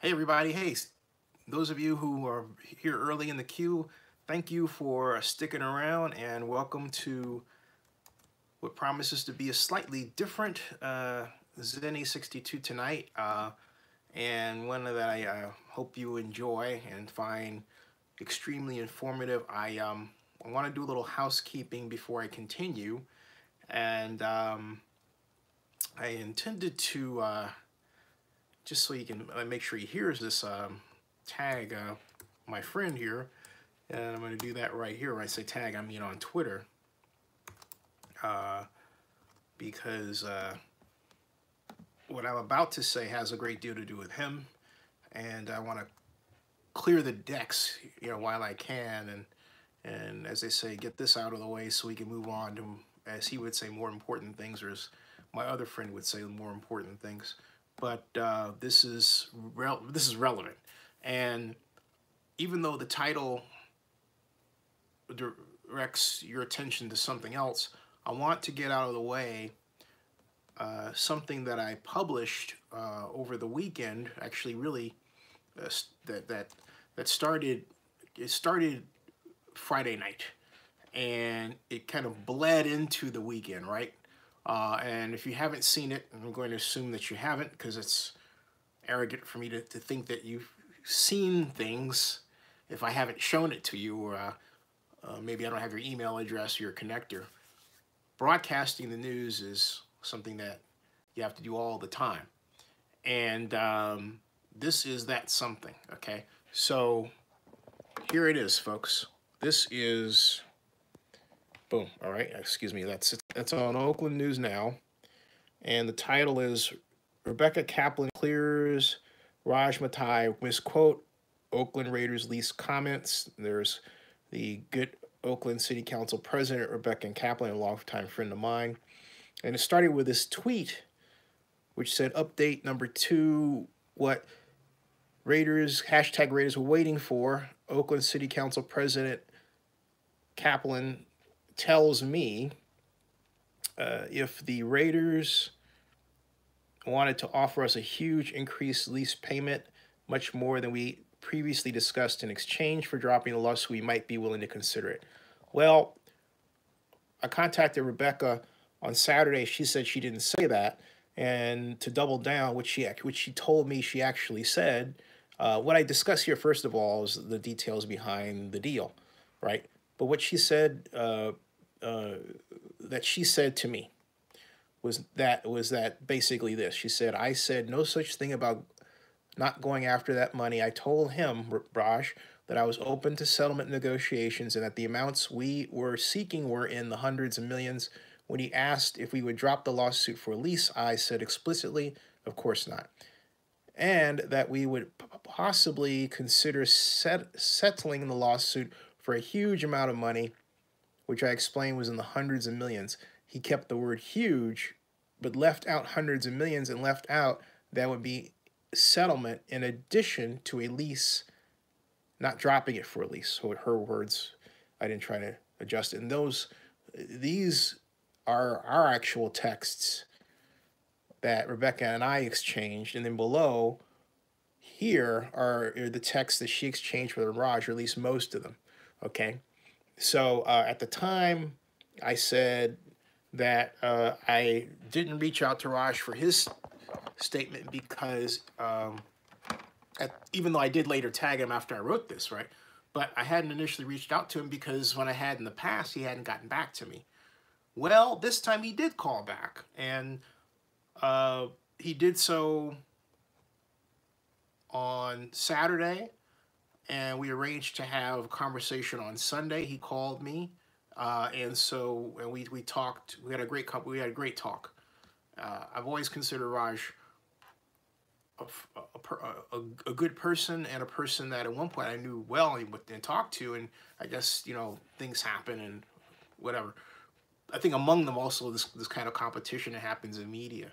Hey everybody, hey, those of you who are here early in the queue, thank you for sticking around and welcome to what promises to be a slightly different Zenny 62 tonight, and one that I hope you enjoy and find extremely informative. I want to do a little housekeeping before I continue, and I intended to just so you can make sure he hears this, tag my friend here, and I'm going to do that right here. When I say tag, I mean on Twitter, because what I'm about to say has a great deal to do with him, and I want to clear the decks, while I can, and as they say, get this out of the way so we can move on to, as he would say, more important things, or as my other friend would say, more important things. But this is relevant, and even though the title directs your attention to something else, I want to get out of the way something that I published over the weekend. Actually, really, that started. It started Friday night, and it kind of bled into the weekend, right? And if you haven't seen it, I'm going to assume that you haven't, because it's arrogant for me to think that you've seen things if I haven't shown it to you, or maybe I don't have your email address or your connector. Broadcasting the news is something that you have to do all the time. And this is that something, okay? So here it is, folks. This is... boom, all right, excuse me, that's on Oakland News Now, and the title is Rebecca Kaplan Clears Raj Matai Misquote Oakland Raiders Lease Comments. There's the good Oakland City Council President Rebecca Kaplan, a longtime friend of mine, and it started with this tweet which said, update number 2, what Raiders, hashtag Raiders were waiting for. Oakland City Council President Kaplan tells me if the Raiders wanted to offer us a huge increased lease payment, much more than we previously discussed, in exchange for dropping the lawsuit, we might be willing to consider it. Well, I contacted Rebecca on Saturday. She said she didn't say that, and to double down, which she told me she actually said, what I discuss here, first of all, is the details behind the deal, right? But what she said, that she said to me, was that basically this. She said, I said no such thing about not going after that money. I told him, Raj, that I was open to settlement negotiations and that the amounts we were seeking were in the hundreds of millions. When he asked if we would drop the lawsuit for a lease, I said explicitly, of course not. And that we would possibly consider settling the lawsuit for a huge amount of money, which I explained was in the hundreds of millions. He kept the word huge, but left out hundreds of millions, and left out that would be settlement in addition to a lease, not dropping it for a lease. So her words, I didn't try to adjust it. And these are our actual texts that Rebecca and I exchanged. And then below here are the texts that she exchanged with Raj, or at least most of them, okay? So at the time, I said that I didn't reach out to Raj for his statement because even though I did later tag him after I wrote this, right? But I hadn't initially reached out to him because when I had in the past, he hadn't gotten back to me. Well, this time he did call back, and he did so on Saturday, and we arranged to have a conversation on Sunday. He called me, and we talked. We had a great talk. I've always considered Raj a good person, and a person that at one point I knew well and talked to, and I guess things happen and whatever. I think among them also this kind of competition that happens in media.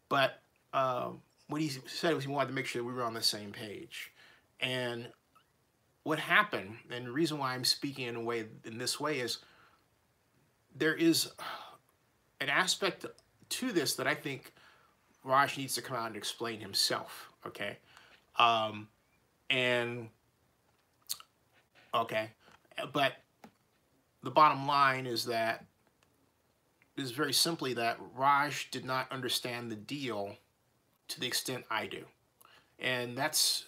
But what he said was he wanted to make sure that we were on the same page. And what happened, and the reason why I'm speaking in this way is there is an aspect to this that I think Raj needs to come out and explain himself, okay? And okay, but the bottom line is that is very simply that Raj did not understand the deal to the extent I do. And that's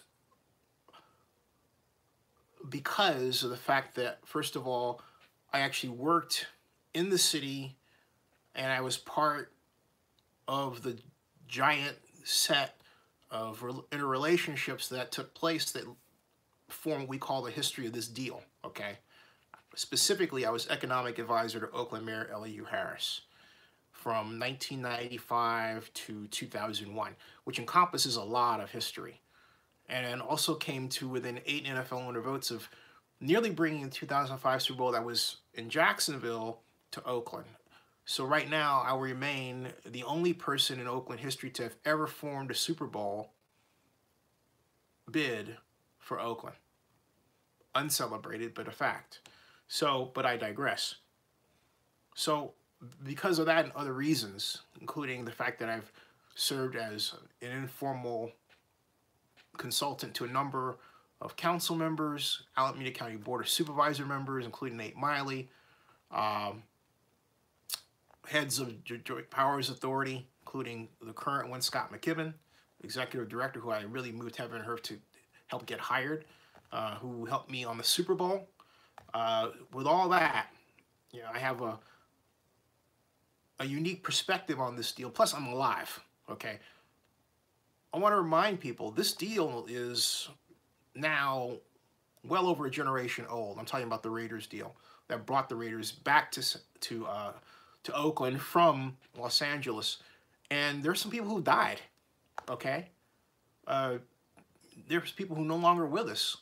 because of the fact that, first of all, I actually worked in the city and I was part of the giant set of interrelationships that took place that form what we call the history of this deal, okay? Specifically, I was economic advisor to Oakland Mayor Elihu Harris from 1995 to 2001, which encompasses a lot of history. And also came to within 8 NFL owner votes of nearly bringing the 2005 Super Bowl that was in Jacksonville to Oakland. So right now, I will remain the only person in Oakland history to have ever formed a Super Bowl bid for Oakland. Uncelebrated, but a fact. So, but I digress. So, because of that and other reasons, including the fact that I've served as an informal consultant to a number of council members, Alameda County Board of Supervisor members, including Nate Miley, heads of Joint Powers Authority, including the current one, Scott McKibben, executive director, who I really moved heaven and earth to help get hired, who helped me on the Super Bowl. With all that, you know, I have a unique perspective on this deal. Plus, I'm alive, okay? I want to remind people, this deal is now well over a generation old. I'm talking about the Raiders deal that brought the Raiders back to Oakland from Los Angeles. And there's some people who died, okay? There's people who are no longer with us.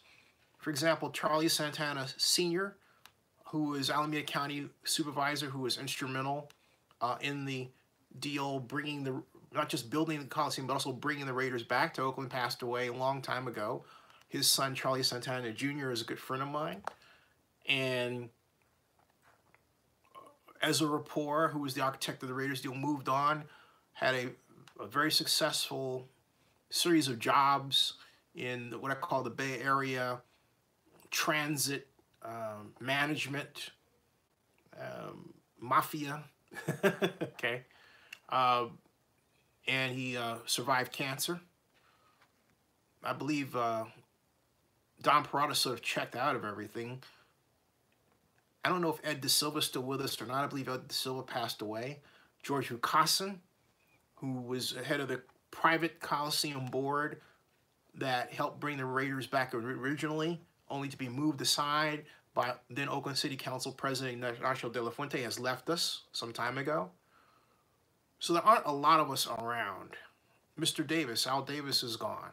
For example, Charlie Santana Sr., who is Alameda County Supervisor, who was instrumental in the deal, bringing the, not just building the Coliseum, but also bringing the Raiders back to Oakland, passed away a long time ago. His son, Charlie Santana Jr., is a good friend of mine. And Ezra Rapport, who was the architect of the Raiders deal, moved on, had a very successful series of jobs in what I call the Bay Area, transit, management, mafia, okay? And he survived cancer. I believe Don Parada sort of checked out of everything. I don't know if Ed DeSilva is still with us or not. I believe Ed DeSilva passed away. George Rukasin, who was head of the private Coliseum board that helped bring the Raiders back originally, only to be moved aside by then Oakland City Council President Ignacio de la Fuente, has left us some time ago. So there aren't a lot of us around. Mr. Davis, Al Davis, is gone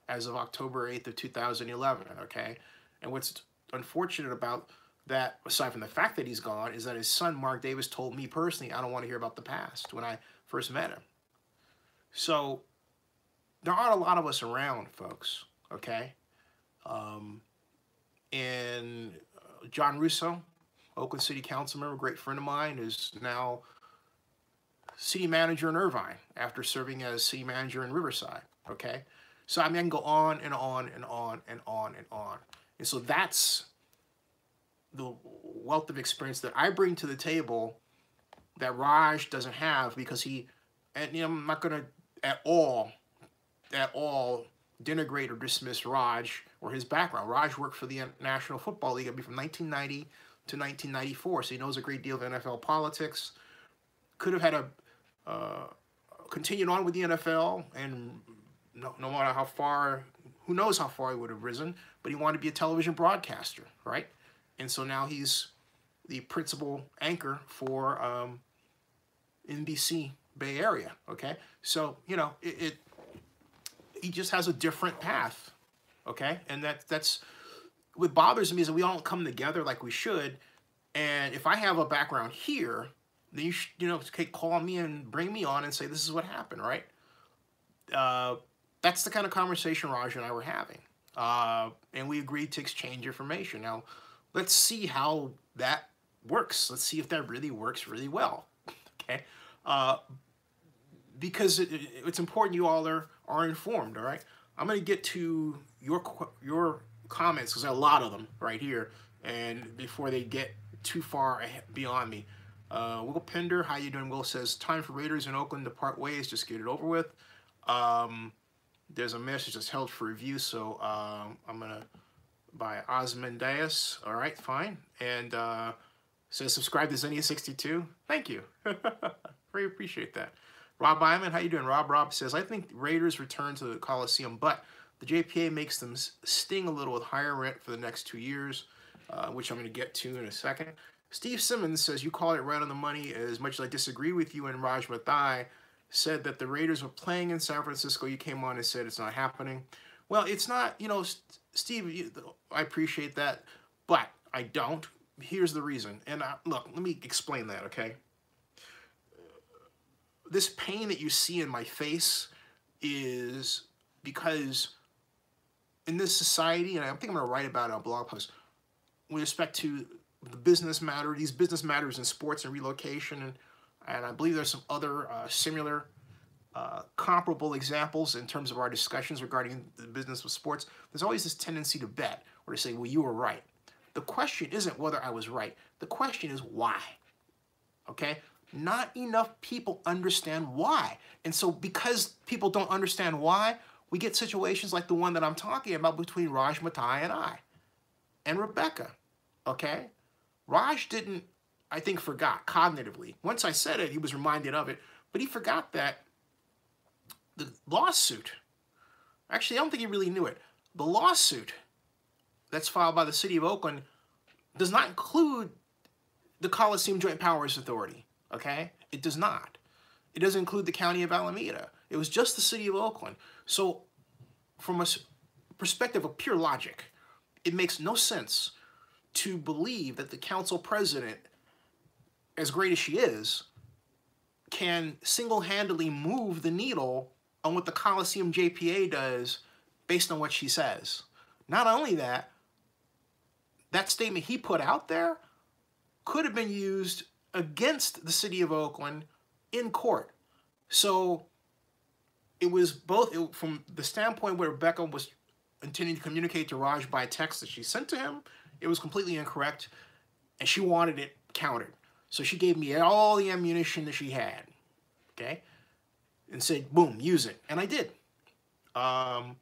as of October 8th of 2011, okay? And what's unfortunate about that, aside from the fact that he's gone, is that his son, Mark Davis, told me personally, I don't want to hear about the past, when I first met him. So there aren't a lot of us around, folks, okay? And John Russo, Oakland City Council member, great friend of mine, is now city manager in Irvine after serving as city manager in Riverside, okay? So I mean, I can go on and on and on and on and on. And so that's the wealth of experience that I bring to the table that Raj doesn't have, because he, and you know, I'm not gonna at all denigrate or dismiss Raj or his background. Raj worked for the National Football League from 1990 to 1994, so he knows a great deal of NFL politics. Could have had continued on with the NFL, and no matter how far, who knows how far he would have risen, but he wanted to be a television broadcaster, right? And so now he's the principal anchor for NBC Bay Area, okay? So, you know, he just has a different path, okay? And that's what bothers me, is that we all don't come together like we should. And if I have a background here, then you know, call me and bring me on and say, this is what happened, right? That's the kind of conversation Raj and I were having. And we agreed to exchange information. Now, let's see how that works. Let's see if that really works really well, okay? Because it's important you all are informed, all right? I'm going to get to your comments, because there are a lot of them right here, and before they get too far beyond me. Will Pender, how you doing? Will says, time for Raiders in Oakland to part ways. Just get it over with. There's a message that's held for review, so I'm going to by Osmondias. All right, fine. And says, subscribe to Xenia62. Thank you. Very appreciate that. Rob Iman, how you doing? Rob says, I think Raiders return to the Coliseum, but the JPA makes them sting a little with higher rent for the next 2 years, which I'm going to get to in a second. Steve Simmons says, you call it right on the money. As much as I disagree with you, and Raj Mathai said that the Raiders were playing in San Francisco. You came on and said it's not happening. Well, it's not, you know, Steve, I appreciate that, but I don't. Here's the reason. And look, let me explain that, okay? This pain that you see in my face is because in this society, and I think I'm going to write about it on a blog post, with respect to the business matter, these business matters in sports and relocation, and I believe there's some other similar comparable examples in terms of our discussions regarding the business of sports. There's always this tendency to bet or to say, well, you were right. The question isn't whether I was right. The question is why, okay? Not enough people understand why. And so because people don't understand why, we get situations like the one that I'm talking about between Raj Mathai and I and Rebecca, okay? Raj didn't, I think, forgot cognitively. Once I said it, he was reminded of it, but he forgot that the lawsuit, actually, I don't think he really knew it. The lawsuit that's filed by the city of Oakland does not include the Coliseum Joint Powers Authority, okay? It does not. It doesn't include the county of Alameda. It was just the city of Oakland. So from a perspective of pure logic, it makes no sense to believe that the council president, as great as she is, can single-handedly move the needle on what the Coliseum JPA does based on what she says. Not only that, that statement he put out there could have been used against the city of Oakland in court. So it was both, from the standpoint where Rebecca was intending to communicate to Raj by text that she sent to him, it was completely incorrect, and she wanted it countered. So she gave me all the ammunition that she had, okay, and said, boom, use it. And I did. But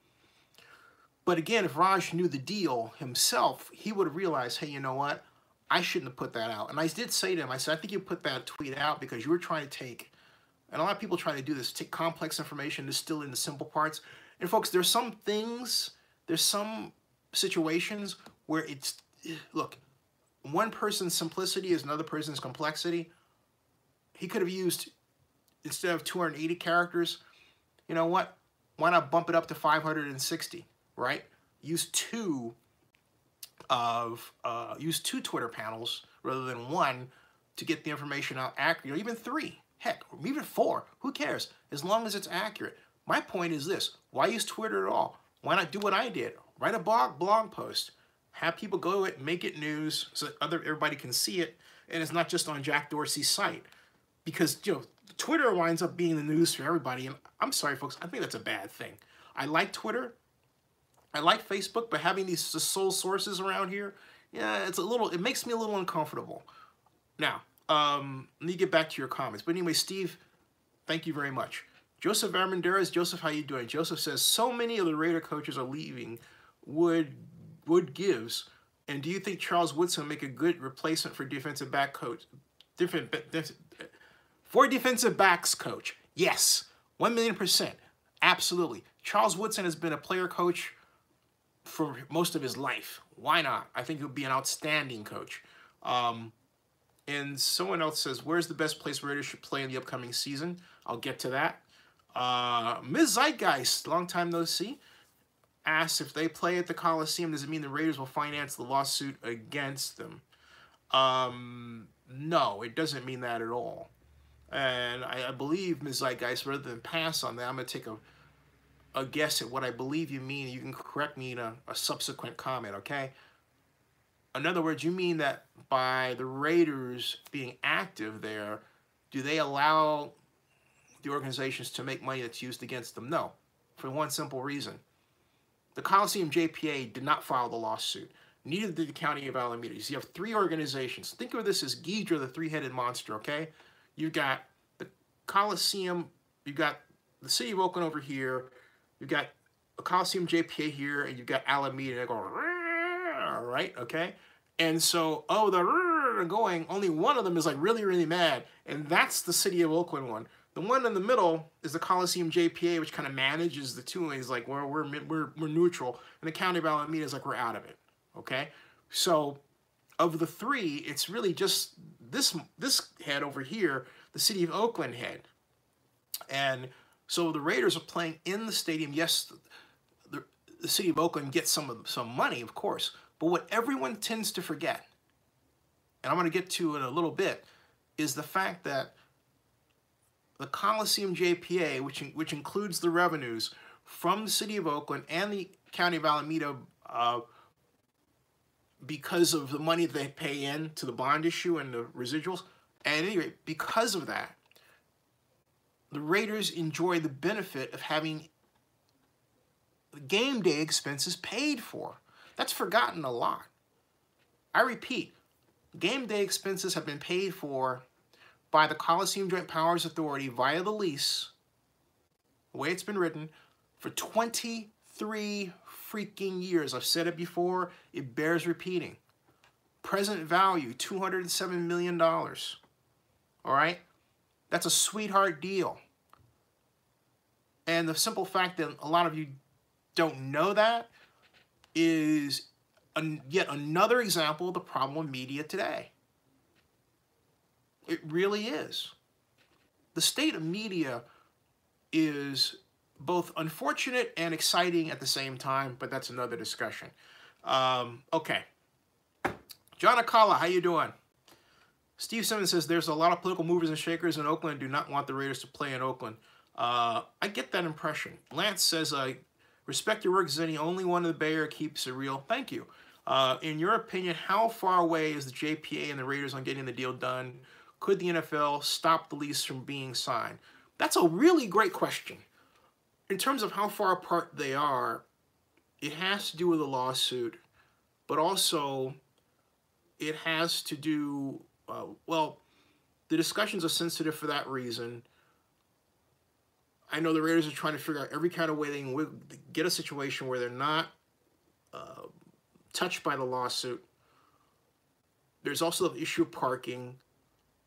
again, if Raj knew the deal himself, he would have realized, hey, you know what? I shouldn't have put that out. And I did say to him, I said, I think you put that tweet out because you were trying to take, and a lot of people try to do this, take complex information, distill it into simple parts. And folks, there's some things, there's some situations where it's, look, one person's simplicity is another person's complexity. He could have used, instead of 280 characters, you know what? Why not bump it up to 560, right? Use two Twitter panels rather than one to get the information out accurate, or even 3, heck, or even 4, who cares? As long as it's accurate. My point is this, why use Twitter at all? Why not do what I did? Write a blog post, have people go to it, make it news so that everybody can see it, and it's not just on Jack Dorsey's site. Because, you know, Twitter winds up being the news for everybody, and I'm sorry, folks, I think that's a bad thing. I like Twitter, I like Facebook, but having these sole sources around here, yeah, it makes me a little uncomfortable. Now, let me get back to your comments. But anyway, Steve, thank you very much. Joseph Armendariz, Joseph, how you doing? Joseph says, so many of the Raider coaches are leaving. Wood gives. And do you think Charles Woodson will make a good replacement for defensive back coach? For defensive backs coach? Yes, 1,000,000%. Absolutely. Charles Woodson has been a player coach for most of his life. Why not? I think he'll be an outstanding coach. And someone else says, where's the best place Raiders should play in the upcoming season? I'll get to that. Ms. Zeitgeist, long time no see, asks if they play at the Coliseum, does it mean the Raiders will finance the lawsuit against them? No, it doesn't mean that at all. And I believe, Ms. Zeitgeist, rather than pass on that, I'm going to take a guess at what I believe you mean. You can correct me in a subsequent comment, okay? In other words, you mean that by the Raiders being active there, do they allow the organizations to make money that's used against them? No, for one simple reason. The Coliseum JPA did not file the lawsuit. Neither did the County of Alameda. So you have three organizations. Think of this as Ghidra, the three-headed monster, okay? You've got the Coliseum, you've got the City of Oakland over here, you've got the Coliseum JPA here, and you've got Alameda. They go, right, okay? And so, oh, they're going, only one of them is like really, really mad, and that's the City of Oakland one. The one in the middle is the Coliseum JPA, which kind of manages the two, and he's like, well, we're neutral, and the County of Alameda is like, we're out of it. Okay, so of the three, it's really just this head over here, the City of Oakland head. And so the Raiders are playing in the stadium. Yes, the City of Oakland gets some money, of course, but what everyone tends to forget, and I'm going to get to in a little bit, is the fact that the Coliseum JPA, which includes the revenues from the City of Oakland and the County of Alameda, because of the money they pay in to the bond issue and the residuals. At any rate, because of that, the Raiders enjoy the benefit of having game day expenses paid for. That's forgotten a lot. I repeat, game day expenses have been paid for by the Coliseum Joint Powers Authority via the lease, the way it's been written, for 23 freaking years. I've said it before, it bears repeating. Present value, $207 million. All right? That's a sweetheart deal. And the simple fact that a lot of you don't know that is yet another example of the problem with media today. It really is. The state of media is both unfortunate and exciting at the same time, but that's another discussion. Okay. John Akala, how you doing? Steve Simmons says, there's a lot of political movers and shakers in Oakland who do not want the Raiders to play in Oakland. I get that impression. Lance says, respect your work, Zenny. Only one of the Bay Area keeps it real. Thank you. In your opinion, how far away is the JPA and the Raiders on getting the deal done? Could the NFL stop the lease from being signed? That's a really great question. In terms of how far apart they are, it has to do with a lawsuit, but also it has to do, well, the discussions are sensitive for that reason. I know the Raiders are trying to figure out every kind of way they can get a situation where they're not touched by the lawsuit. There's also the issue of parking,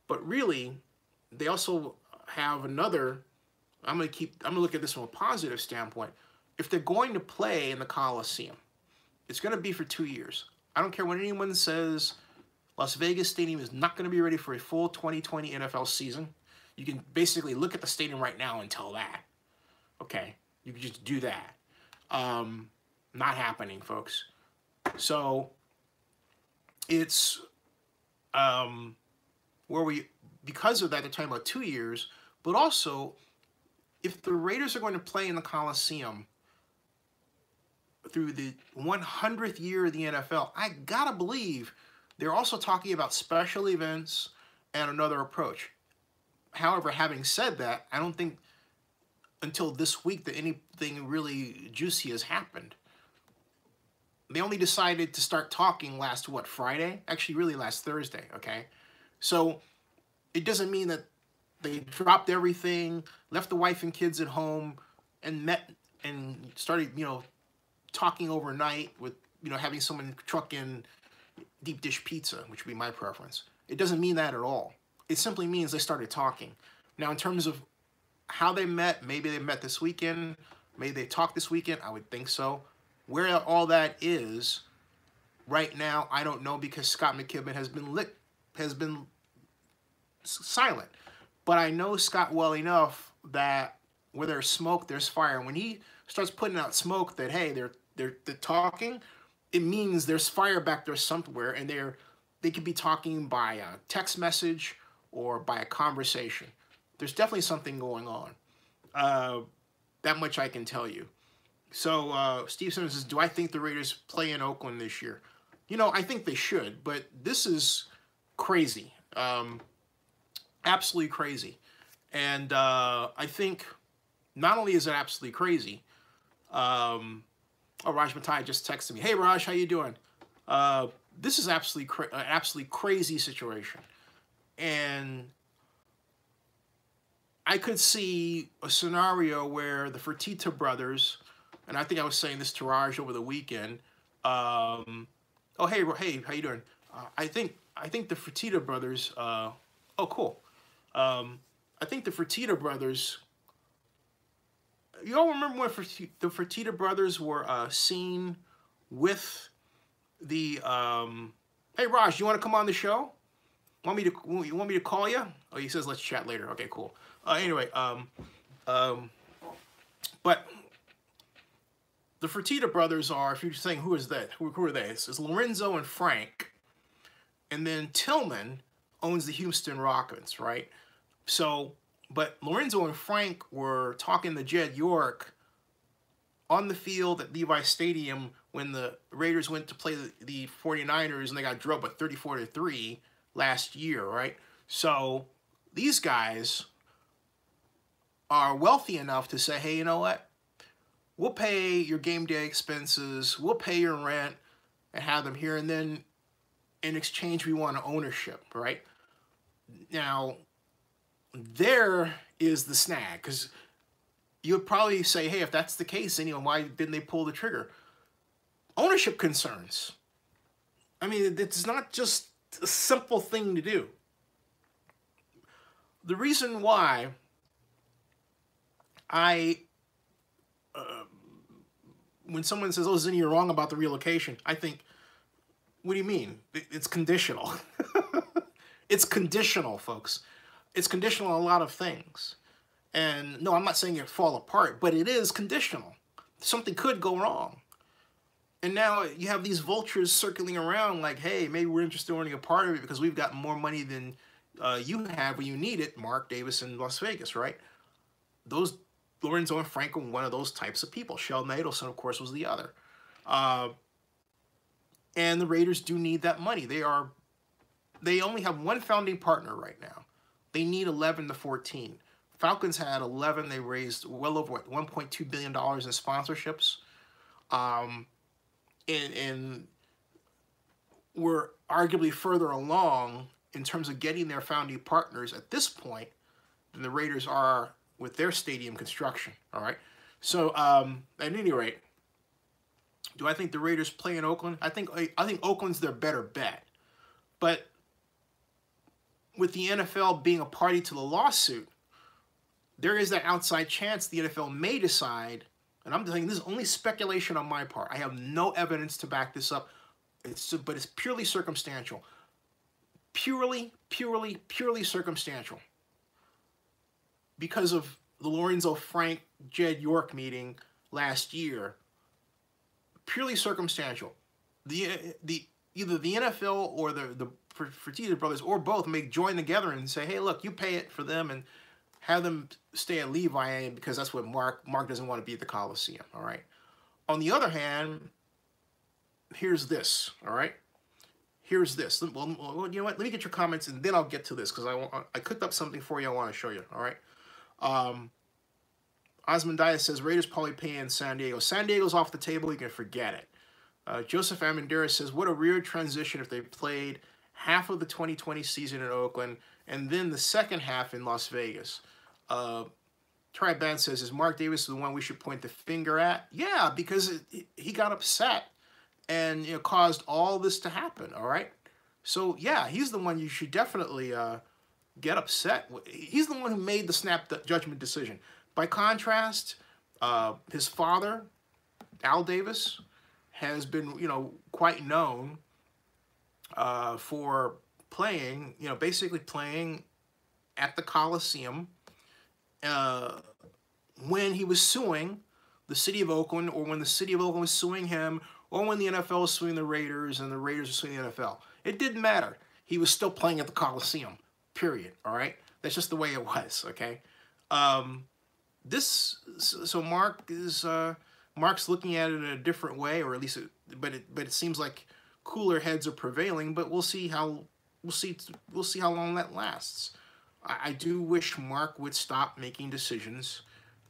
but really, they also have another. I'm gonna look at this from a positive standpoint. If they're going to play in the Coliseum, it's going to be for 2 years. I don't care what anyone says. Las Vegas Stadium is not going to be ready for a full 2020 NFL season. You can basically look at the stadium right now and tell that. Okay, you can just do that. Not happening, folks. So it's because of that, they're talking about 2 years, but also, if the Raiders are going to play in the Coliseum through the 100th year of the NFL, I gotta believe they're also talking about special events and another approach. However, having said that, I don't think until this week that anything really juicy has happened. They only decided to start talking last, what, Friday? Actually, really last Thursday, okay? So it doesn't mean that they dropped everything, left the wife and kids at home, and met and started, talking overnight with, having someone truck in deep dish pizza, which would be my preference. It doesn't mean that at all. It simply means they started talking. Now, in terms of how they met, maybe they met this weekend, maybe they talked this weekend, I would think so. Where all that is right now, I don't know, because Scott McKibben has been silent. But I know Scott well enough that where there's smoke, there's fire. When he starts putting out smoke that, hey, they're talking, it means there's fire back there somewhere, and they could be talking by a text message or by a conversation. There's definitely something going on. That much I can tell you. So Steve Simmons says, do I think the Raiders play in Oakland this year? I think they should, but this is crazy. Absolutely crazy. And I think not only is it absolutely crazy, Oh, Raj Matai just texted me. Hey, Raj, how you doing? This is absolutely crazy situation. And I could see a scenario where the Fertitta brothers, and I think I was saying this to Raj over the weekend. Oh, hey, how you doing? I think the Fertitta brothers. Oh, cool. I think the Fertitta brothers. You all remember when the Fertitta brothers were seen with the? Hey, Raj, you want to come on the show? You want me to call you? Oh, he says let's chat later. Okay, cool. Anyway, but the Fertitta brothers are, if you're saying who is that? Who are they? It's Lorenzo and Frank, and then Tillman owns the Houston Rockets, right? So, but Lorenzo and Frank were talking to Jed York on the field at Levi Stadium when the Raiders went to play the 49ers and they got drubbed by 34-3 last year, right? So these guys are wealthy enough to say, hey, you know what? We'll pay your game day expenses, we'll pay your rent, and have them here, and then in exchange we want ownership, right? Now, there is the snag, because you would probably say, hey, if that's the case, then, why didn't they pull the trigger? Ownership concerns. I mean, it's not just a simple thing to do. The reason why when someone says, oh, Zinni, you're wrong about the relocation, I think, what do you mean? It's conditional. It's conditional, folks. It's conditional on a lot of things. And no, I'm not saying it fall apart, but it is conditional. Something could go wrong. And now you have these vultures circling around like, hey, maybe we're interested in owning a part of it because we've got more money than you have when you need it, Mark Davis in Las Vegas, right? Those Lorenzo and Frank were one of those types of people. Sheldon Adelson, of course, was the other. And the Raiders do need that money. They only have one founding partner right now. They need 11 to 14. Falcons had 11. They raised well over, $1.2 billion in sponsorships. And we're arguably further along in terms of getting their founding partners at this point than the Raiders are with their stadium construction, all right? So, at any rate, do I think the Raiders play in Oakland? I think Oakland's their better bet. But with the NFL being a party to the lawsuit, there is that outside chance the NFL may decide, and I'm saying this is only speculation on my part. I have no evidence to back this up. But it's purely circumstantial. Purely circumstantial. Because of the Lorenzo Frank Jed York meeting last year. Purely circumstantial. Either the NFL or the Fertitta brothers or both may join together and say, hey, look, you pay it for them and have them stay at Levi because that's what Mark doesn't want to be at the Coliseum, all right? On the other hand, here's this, all right? Here's this. Well, you know what? Let me get your comments and then I'll get to this because I cooked up something for you I want to show you, all right? Osmond Dias says, Raiders probably pay in San Diego. San Diego's off the table. You can forget it. Joseph Amenderis says, what a weird transition if they played half of the 2020 season in Oakland and then the second half in Las Vegas. Tri Band says, is Mark Davis the one we should point the finger at? Yeah, because he got upset and caused all this to happen, all right? So, yeah, he's the one you should definitely get upset with. He's the one who made the snap judgment decision. By contrast, his father, Al Davis, has been, quite known for playing, basically playing at the Coliseum when he was suing the city of Oakland, or when the city of Oakland was suing him, or when the NFL was suing the Raiders and the Raiders were suing the NFL. It didn't matter. He was still playing at the Coliseum, period, all right? That's just the way it was, okay? So Mark's looking at it in a different way, or at least, but it seems like cooler heads are prevailing. But we'll see how long that lasts. I do wish Mark would stop making decisions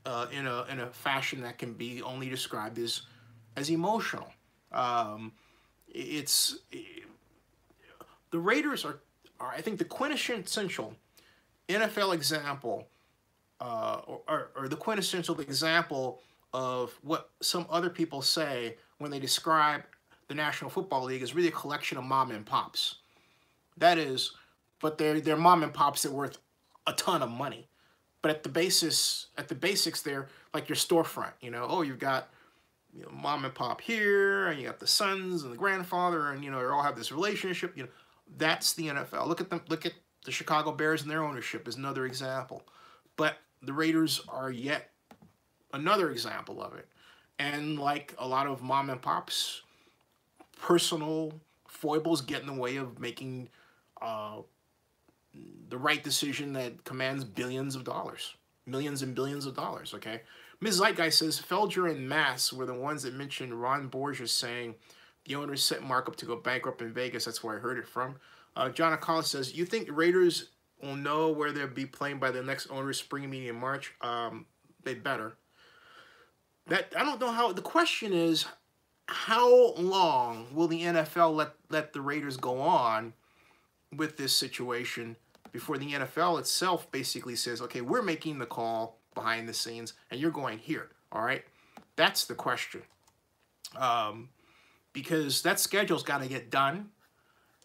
in a fashion that can be only described as as emotional. It's the Raiders are I think the quintessential NFL example, or the quintessential example of what some other people say when they describe the National Football League is really a collection of mom and pops. That is, but they're mom and pops that are worth a ton of money. But at the basics, they're like your storefront. You know, oh, you've got, you know, mom and pop here, and you got the sons and the grandfather, and, you know, they all have this relationship. You know, that's the NFL. Look at them. Look at the Chicago Bears and their ownership is another example. But the Raiders are yet another example of it. And like a lot of mom and pops, personal foibles get in the way of making the right decision that commands billions of dollars, millions and billions of dollars, okay? Ms. Zeitgeist says, Felger and Mass were the ones that mentioned Ron Borges saying the owners set Mark up to go bankrupt in Vegas. That's where I heard it from. John Acala says, you think the Raiders will know where they'll be playing by the next owners' spring meeting in March? They better. I don't know how. The question is, how long will the NFL let the Raiders go on with this situation before the NFL itself basically says, okay, we're making the call behind the scenes and you're going here, all right? That's the question. Because that schedule's got to get done.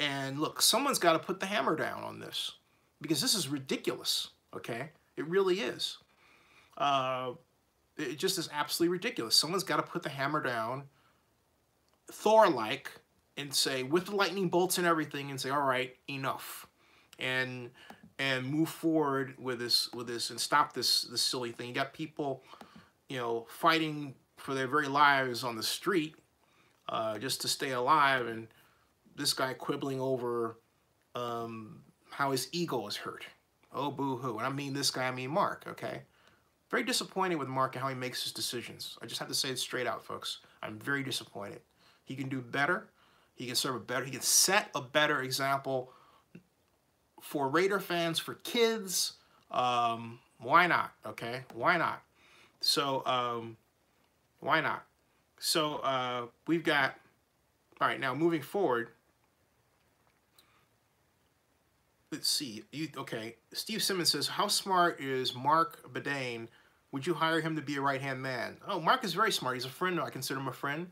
And look, someone's got to put the hammer down on this because this is ridiculous, okay? It really is. It just is absolutely ridiculous. Someone's got to put the hammer down, Thor-like, and say, with the lightning bolts and everything, and say, all right, enough, and move forward with this and stop this silly thing. You got people, you know, fighting for their very lives on the street just to stay alive, and this guy quibbling over how his ego is hurt. Oh, boo-hoo. And I mean this guy, I mean Mark, okay? Very disappointed with Mark and how he makes his decisions. I just have to say it straight out, folks. I'm very disappointed. He can do better. He can serve a better, he can set a better example for Raider fans, for kids. Why not, okay? Why not? So, why not? So, we've got, all right, now moving forward, let's see. Okay, Steve Simmons says, how smart is Mark Bedane? Would you hire him to be a right-hand man? Oh, Mark is very smart. He's a friend. I consider him a friend.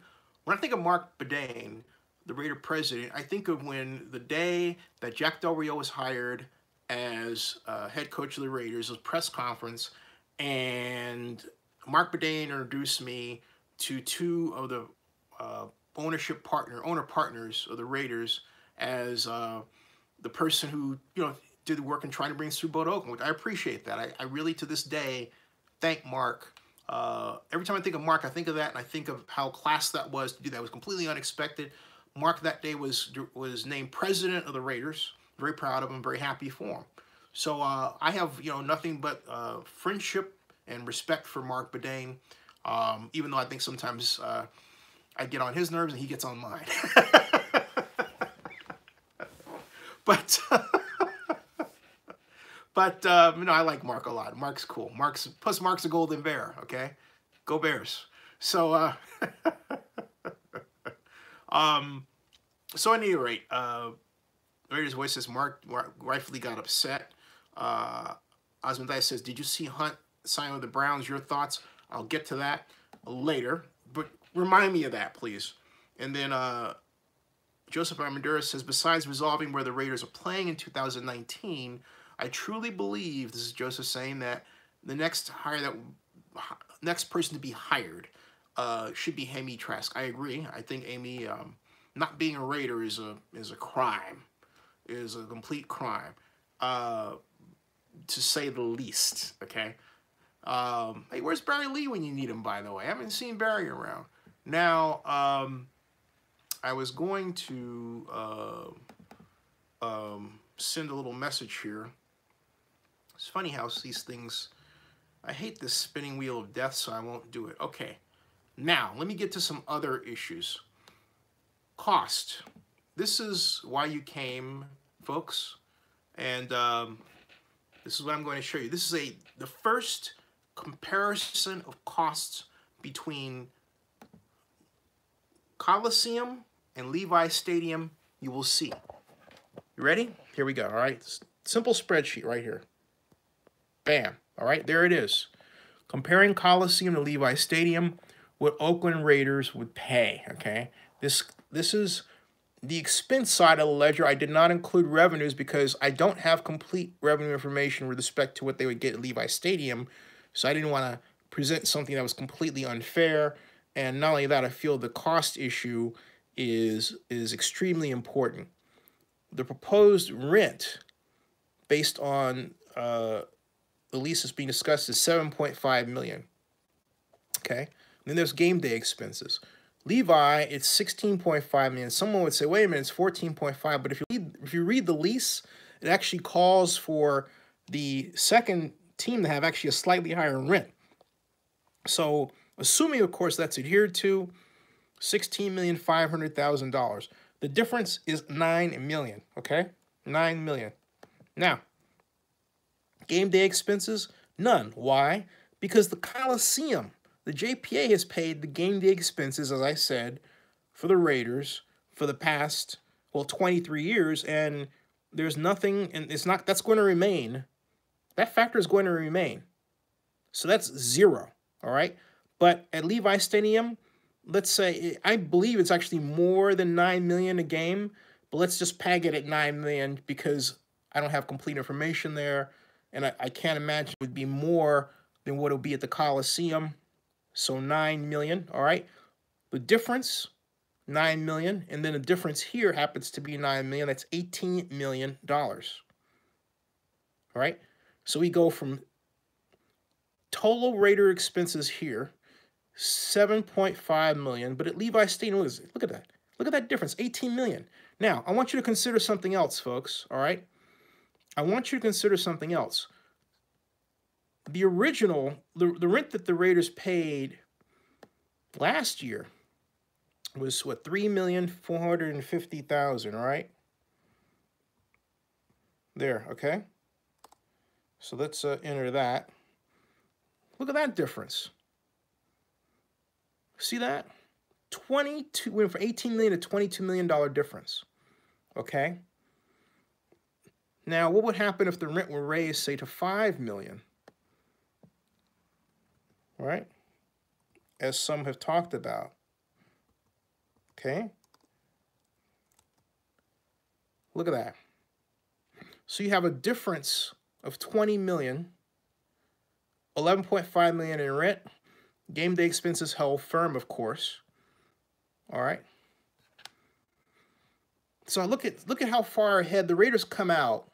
When I think of Mark Bedane, the Raider president, I think of when the day that Jack Del Rio was hired as head coach of the Raiders, was press conference, and Mark Bedane introduced me to two of the owner partners of the Raiders as the person who, you know, did the work in trying to bring Super Bowl to Oakland. I appreciate that. I really, to this day, thank Mark. Every time I think of Mark, I think of that, and I think of how class that was to do that. It was completely unexpected. Mark that day was named president of the Raiders. Very proud of him, very happy for him. So I have, you know, nothing but friendship and respect for Mark Bedane, even though I think sometimes I get on his nerves and he gets on mine. But you know, I like Mark a lot. Mark's cool. Plus Mark's a golden bear, okay? Go Bears. So so at any rate, Raiders voice says Mark rightfully got upset. Osmond Dice says, did you see Hunt sign with the Browns? Your thoughts? I'll get to that later, but remind me of that, please. And then Joseph Armendura says, besides resolving where the Raiders are playing in 2019, I truly believe, this is Joseph saying, that the next person to be hired should be Amy Trask. I agree. I think Amy, not being a Raider is a crime, is a complete crime, to say the least. Okay. Hey, where's Barry Lee when you need him? By the way, I haven't seen Barry around. Now, I was going to send a little message here. It's funny how these things, I hate this spinning wheel of death, so I won't do it. Okay, now let me get to some other issues. Cost. This is why you came, folks, and this is what I'm going to show you. This is the first comparison of costs between Coliseum and Levi Stadium, you will see. You ready? Here we go, all right? Simple spreadsheet right here. Bam. All right, there it is. Comparing Coliseum to Levi Stadium, what Oakland Raiders would pay, okay? This is the expense side of the ledger. I did not include revenues because I don't have complete revenue information with respect to what they would get at Levi Stadium, so I didn't want to present something that was completely unfair. And not only that, I feel the cost issue is extremely important. The proposed rent, based on the lease that's being discussed, is $7.5 million. Okay, and then there's game day expenses. Levi, it's $16.5 million. Someone would say, wait a minute, it's $14.5. But if you read the lease, it actually calls for the second team to have actually a slightly higher rent. So, assuming, of course, that's adhered to, $16,500,000. The difference is $9 million, okay? $9 million. Now, game day expenses, none. Why? Because the Coliseum, the JPA has paid the game day expenses, as I said, for the Raiders for the past, well, 23 years, and there's nothing, and that's going to remain. That factor is going to remain. So that's zero, all right? But at Levi Stadium, let's say, I believe it's actually more than $9 million a game, but let's just peg it at $9 million because I don't have complete information there, and I can't imagine it would be more than what it would be at the Coliseum. So $9 million, all right? The difference, $9 million, and then the difference here happens to be $9 million. That's $18 million, all right? So we go from total Raider expenses here, $7.5 million, but at Levi Stadium, look at that. Look at that difference, $18 million. Now, I want you to consider something else, folks, all right? I want you to consider something else. The original, the rent that the Raiders paid last year was, what, $3,450,000, all right? There, okay? So let's enter that. Look at that difference. See that? 22 went from $18 million to $22 million difference. Okay? Now, what would happen if the rent were raised, say, to $5 million? Right? As some have talked about. Okay? Look at that. So you have a difference of $20 million, $11.5 million in rent. Game day expenses held firm, of course. All right. So look at how far ahead the Raiders come out.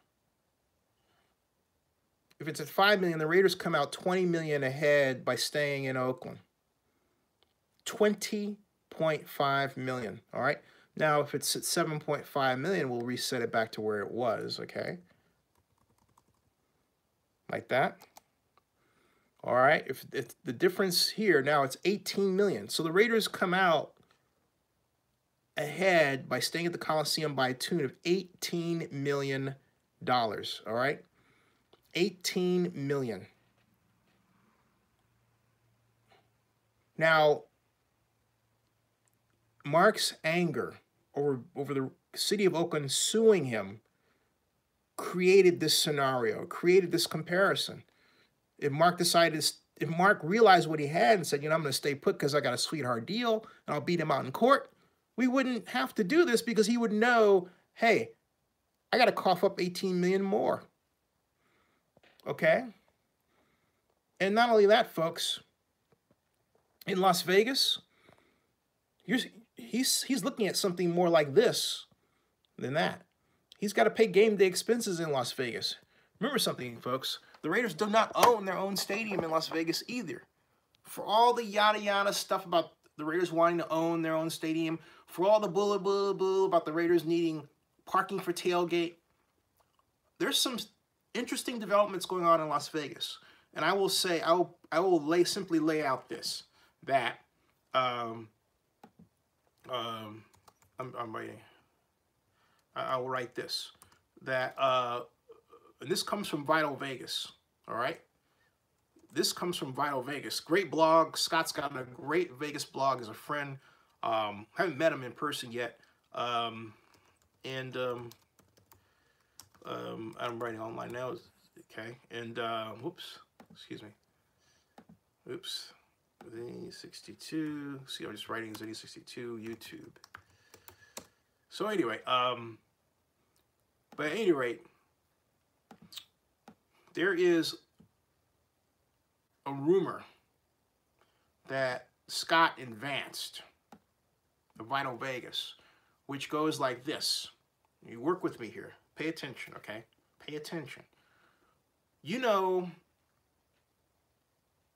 If it's at $5 million, the Raiders come out $20 million ahead by staying in Oakland. $20.5 million. All right. Now, if it's at $7.5 million, we'll reset it back to where it was. Okay. Like that. All right. If the difference here now, it's $18 million. So the Raiders come out ahead by staying at the Coliseum by a tune of $18 million. All right. $18 million. Now, Mark's anger over the city of Oakland suing him created this scenario, created this comparison. If Mark realized what he had and said, you know, I'm going to stay put because I got a sweetheart deal and I'll beat him out in court, we wouldn't have to do this because he would know, hey, I got to cough up $18 million more. Okay? And not only that, folks, in Las Vegas, he's looking at something more like this than that. He's got to pay game day expenses in Las Vegas. Remember something, folks. The Raiders do not own their own stadium in Las Vegas either. For all the yada stuff about the Raiders wanting to own their own stadium, for all the boo about the Raiders needing parking for tailgate, there's some interesting developments going on in Las Vegas. And I will say, I will simply lay out this, that I'm writing. I will write this, that and this comes from Vital Vegas, all right? This comes from Vital Vegas. Great blog. Scott's got a great Vegas blog. He's a friend Haven't met him in person yet. I'm writing online now. Okay, and whoops, excuse me. Oops, 62. See, I'm just writing 62 YouTube. So anyway, but at any rate, there is a rumor that Scott advanced the Vital Vegas, which goes like this. You work with me here. Pay attention, okay? Pay attention. You know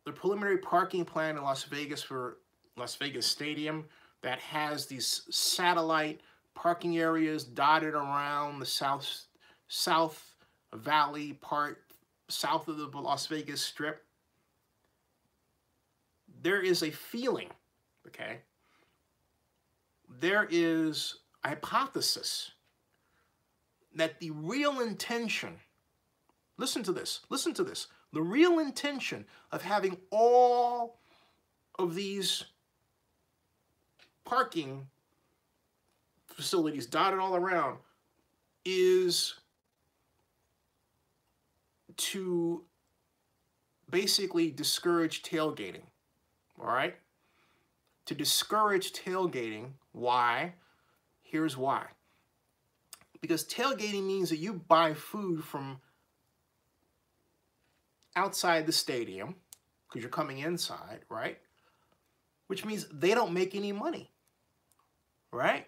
the preliminary parking plan in Las Vegas for Las Vegas Stadium that has these satellite parking areas dotted around the South Valley part, south of the Las Vegas Strip? There is a feeling, okay? There is a hypothesis that the real intention, listen to this, the real intention of having all of these parking facilities dotted all around is to basically discourage tailgating, all right? To discourage tailgating. Why? Here's why. Because tailgating means that you buy food from outside the stadium because you're coming inside, right? Which means they don't make any money, right?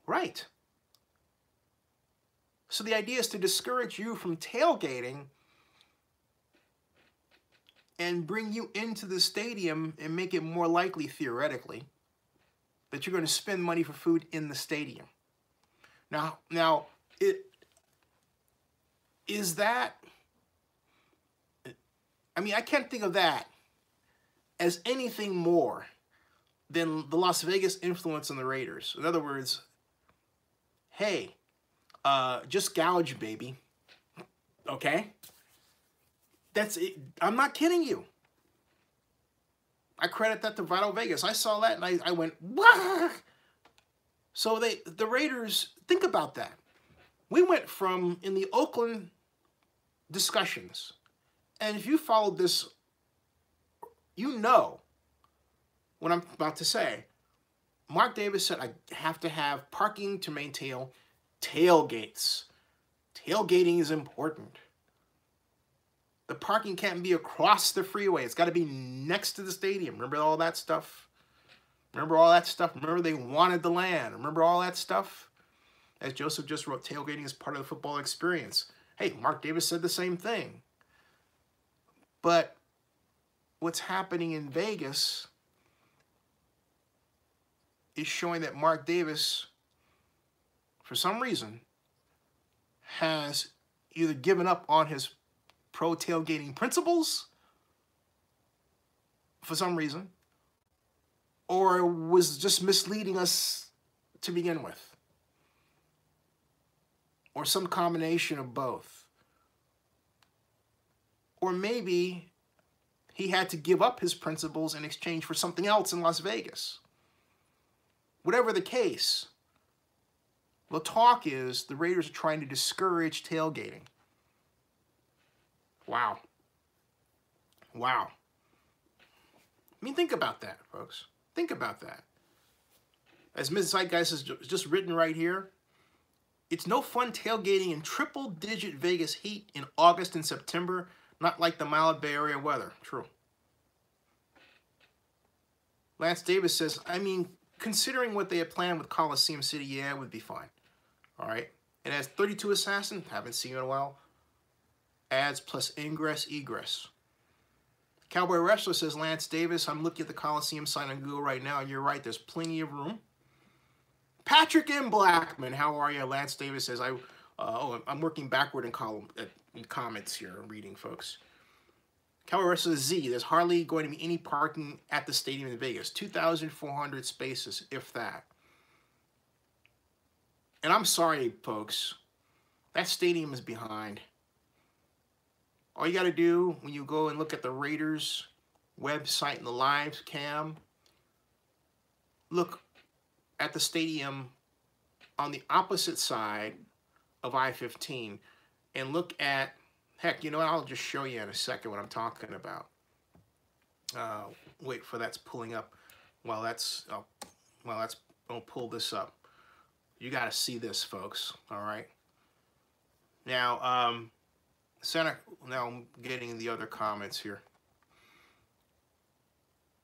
Right. So the idea is to discourage you from tailgating and bring you into the stadium and make it more likely, theoretically, that you're going to spend money for food in the stadium. Now, is that, I mean, I can't think of that as anything more than the Las Vegas influence on the Raiders. In other words, hey, just gouge, baby. Okay? That's it. I'm not kidding you. I credit that to Vital Vegas. I saw that and I went, wah! So the Raiders, think about that. We went from, in the Oakland discussions, and if you followed this, you know what I'm about to say. Mark Davis said, I have to have parking to maintain tailgates. Tailgating is important. The parking can't be across the freeway. It's got to be next to the stadium. Remember all that stuff? Remember all that stuff? Remember they wanted the land. Remember all that stuff? As Joseph just wrote, tailgating is part of the football experience. Hey, Mark Davis said the same thing. But what's happening in Vegas is showing that Mark Davis, for some reason, has either given up on his pro-tailgating principles for some reason, or was just misleading us to begin with, or some combination of both. Or maybe he had to give up his principles in exchange for something else in Las Vegas. Whatever the case, the talk is the Raiders are trying to discourage tailgating. Wow. Wow. I mean, think about that, folks. Think about that. As Ms. Zeitgeist has just written right here, it's no fun tailgating in triple-digit Vegas heat in August and September, not like the mild Bay Area weather. True. Lance Davis says, I mean, considering what they had planned with Coliseum City, yeah, it would be fine. All right. It has 32 Assassin. Haven't seen it in a while. Ads plus ingress, egress. Cowboy Wrestler says, Lance Davis, I'm looking at the Coliseum sign on Google right now, and you're right, there's plenty of room. Patrick M. Blackman, how are you? Lance Davis says, I'm working backward in comments here, I'm reading, folks. Cowboy Wrestler Z, there's hardly going to be any parking at the stadium in Vegas. 2,400 spaces, if that. And I'm sorry, folks, that stadium is behind. All you got to do when you go and look at the Raiders website and the live cam, look at the stadium on the opposite side of I-15 and look at, heck, you know what? I'll just show you in a second what I'm talking about. Wait for that's pulling up. While I'll pull this up. You got to see this, folks. All right. Now, now I'm getting the other comments here.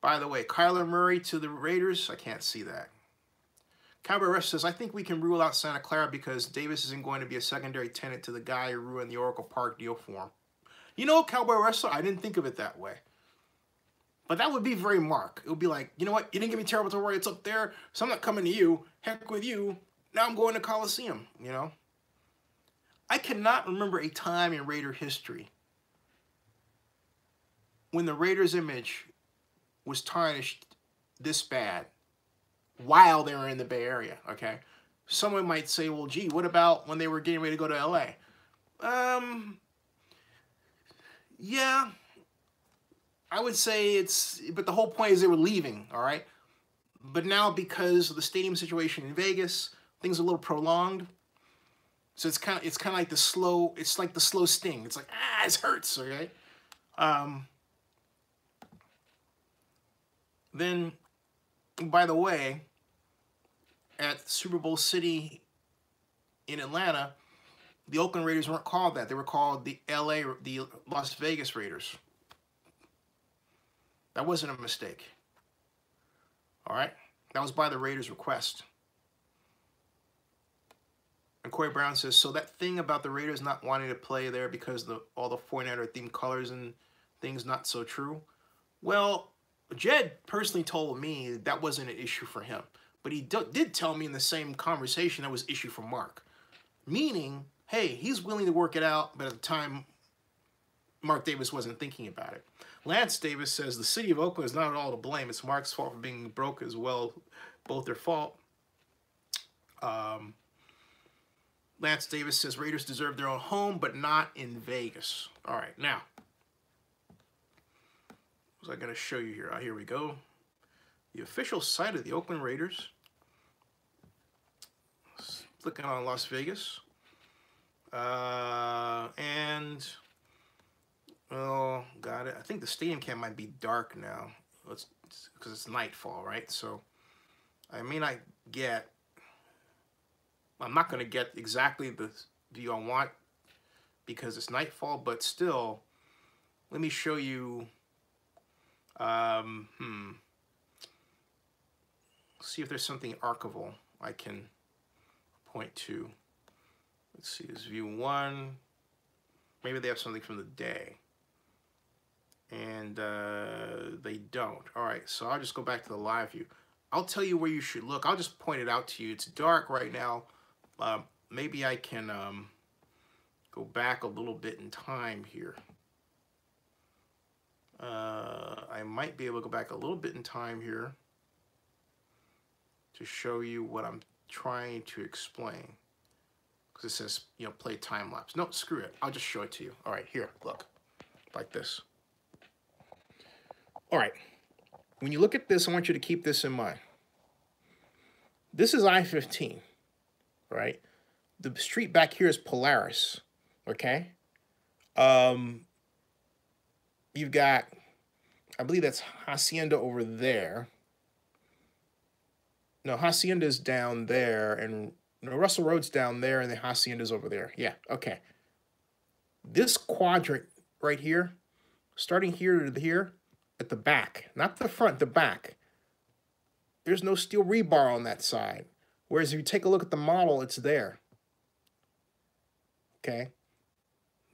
By the way, Kyler Murray to the Raiders. I can't see that. Cowboy Rush says, I think we can rule out Santa Clara because Davis isn't going to be a secondary tenant to the guy who ruined the Oracle Park deal for him. You know, Cowboy Wrestler, I didn't think of it that way. But that would be very Mark. It would be like, you know what? You didn't give me terrible territory. It's up there. So I'm not coming to you. Heck with you. Now I'm going to Coliseum, you know? I cannot remember a time in Raider history when the Raiders' image was tarnished this bad while they were in the Bay Area, okay? Someone might say, well, gee, what about when they were getting ready to go to L.A.? Yeah, I would say it's, but the whole point is they were leaving, all right? But now because of the stadium situation in Vegas, things are a little prolonged. So it's kind of like the slow, it's like the slow sting. It's like, it hurts, okay? Then, by the way, at Super Bowl City in Atlanta, the Oakland Raiders weren't called that. They were called the Las Vegas Raiders. That wasn't a mistake. All right? That was by the Raiders' request. And Corey Brown says, so that thing about the Raiders not wanting to play there because all the 49er themed colors and things not so true? Well, Jed personally told me that wasn't an issue for him. But he did tell me in the same conversation that was an issue for Mark. Meaning, hey, he's willing to work it out, but at the time, Mark Davis wasn't thinking about it. Lance Davis says, the city of Oakland is not at all to blame. It's Mark's fault for being broke as well. Both their fault. Lance Davis says, Raiders deserve their own home, but not in Vegas. All right, now. What was I going to show you here? Here we go. The official site of the Oakland Raiders. Clicking on Las Vegas. And, oh, got it. I think the stadium cam might be dark now. Because it's nightfall, right? So I may not get, I'm not going to get exactly the view I want because it's nightfall, but still, let me show you, see if there's something archival I can point to. Let's see, this view 1. Maybe they have something from the day. And they don't. All right, so I'll just go back to the live view. I'll tell you where you should look. I'll just point it out to you. It's dark right now. Maybe I can go back a little bit in time here. I might be able to go back a little bit in time here to show you what I'm trying to explain. Because it says, you know, play time lapse. No, screw it. I'll just show it to you. All right, here, look. Like this. All right. When you look at this, I want you to keep this in mind. This is I-15, right? The street back here is Polaris, okay? You've got, I believe that's Hacienda over there. No, Hacienda's down there, and no, Russell Road's down there, and the Hacienda's over there. Yeah, okay. This quadrant right here, starting here to here, at the back, not the front, the back. There's no steel rebar on that side. Whereas if you take a look at the model, it's there. Okay?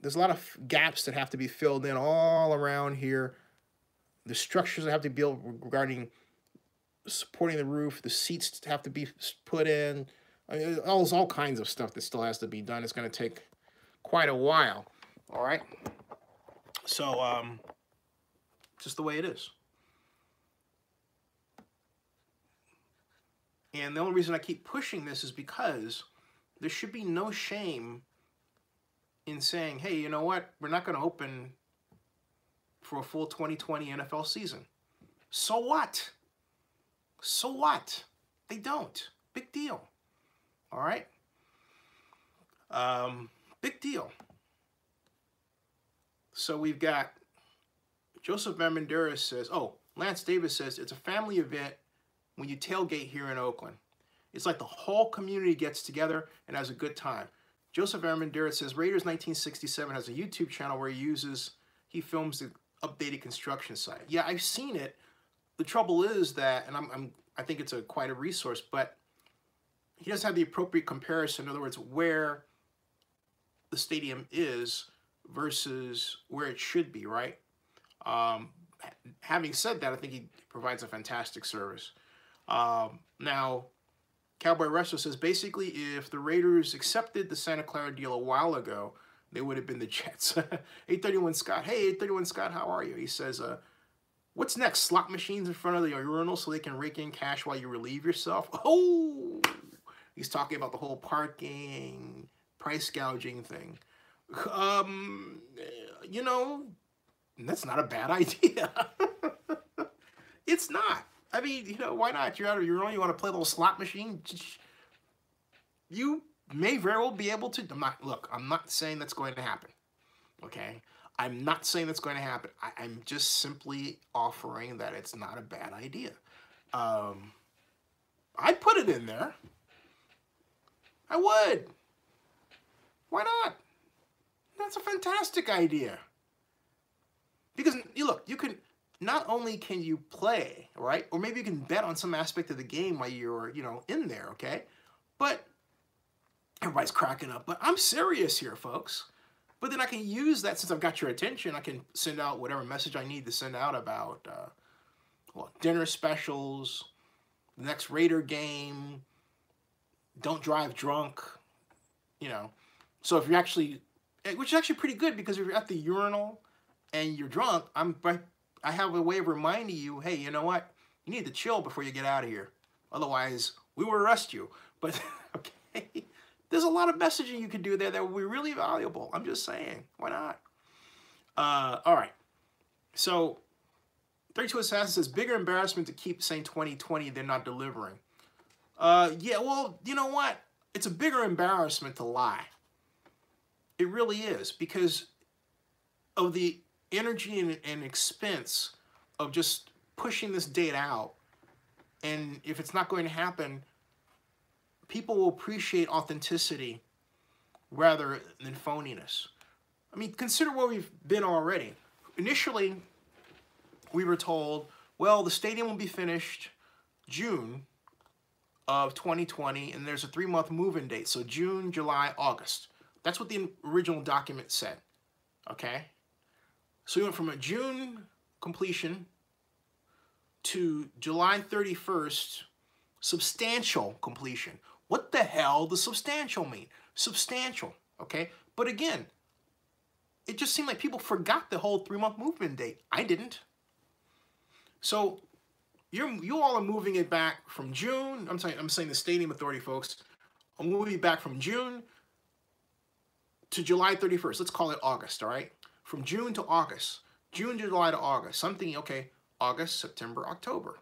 There's a lot of gaps that have to be filled in all around here. The structures that have to be built regarding supporting the roof. The seats have to be put in. I mean, there's all kinds of stuff that still has to be done. It's going to take quite a while. All right? So, just the way it is. And the only reason I keep pushing this is because there should be no shame in saying, hey, you know what? We're not going to open for a full 2020 NFL season. So what? So what? They don't. Big deal. All right? Big deal. So we've got Joseph Armendariz says, oh, Lance Davis says, it's a family event when you tailgate here in Oakland. It's like the whole community gets together and has a good time. Joseph Armendariz says, Raiders 1967 has a YouTube channel where he films the updated construction site. Yeah, I've seen it. The trouble is that, and I think it's quite a resource, but he doesn't have the appropriate comparison. In other words, where the stadium is versus where it should be, right? Having said that, I think he provides a fantastic service. Now, Cowboy Wrestler says, basically, if the Raiders accepted the Santa Clara deal a while ago, they would have been the Jets. 831 Scott, hey, 831 Scott, how are you? He says, what's next? Slot machines in front of the urinal so they can rake in cash while you relieve yourself? Oh, he's talking about the whole parking, price gouging thing. You know, that's not a bad idea. It's not. I mean, you know, why not? You're out of your own. You want to play a little slot machine? You may very well be able to. I'm not saying that's going to happen. Okay? I'm not saying that's going to happen. I'm just simply offering that it's not a bad idea. I'd put it in there. I would. Why not? That's a fantastic idea. Because, look, you can... Not only can you play, right? Or maybe you can bet on some aspect of the game while you're, you know, in there, okay? But everybody's cracking up. But I'm serious here, folks. But then I can use that since I've got your attention. I can send out whatever message I need to send out about dinner specials, the next Raider game, don't drive drunk, you know. So if you're actually, which is actually pretty good because if you're at the urinal and you're drunk, I have a way of reminding you, hey, you know what? You need to chill before you get out of here. Otherwise, we will arrest you. But, okay, there's a lot of messaging you could do there that would be really valuable. I'm just saying. Why not? All right. So, 32 Assassin says, bigger embarrassment to keep saying 2020 they're not delivering. Yeah, well, you know what? It's a bigger embarrassment to lie. It really is because of the energy and expense of just pushing this date out. And if it's not going to happen, people will appreciate authenticity rather than phoniness. I mean, consider where we've been already. Initially, we were told, well, the stadium will be finished June of 2020, and there's a 3-month move-in date. So June, July, August. That's what the original document said. Okay? So we went from a June completion to July 31st, substantial completion. What the hell does substantial mean? Substantial, okay? But again, it just seemed like people forgot the whole 3-month movement date. I didn't. So you all are moving it back from June. I'm saying the Stadium Authority folks. I'm moving it back from June to July 31st. Let's call it August, all right? From June to August. June, July to August. Something, okay, August, September, October.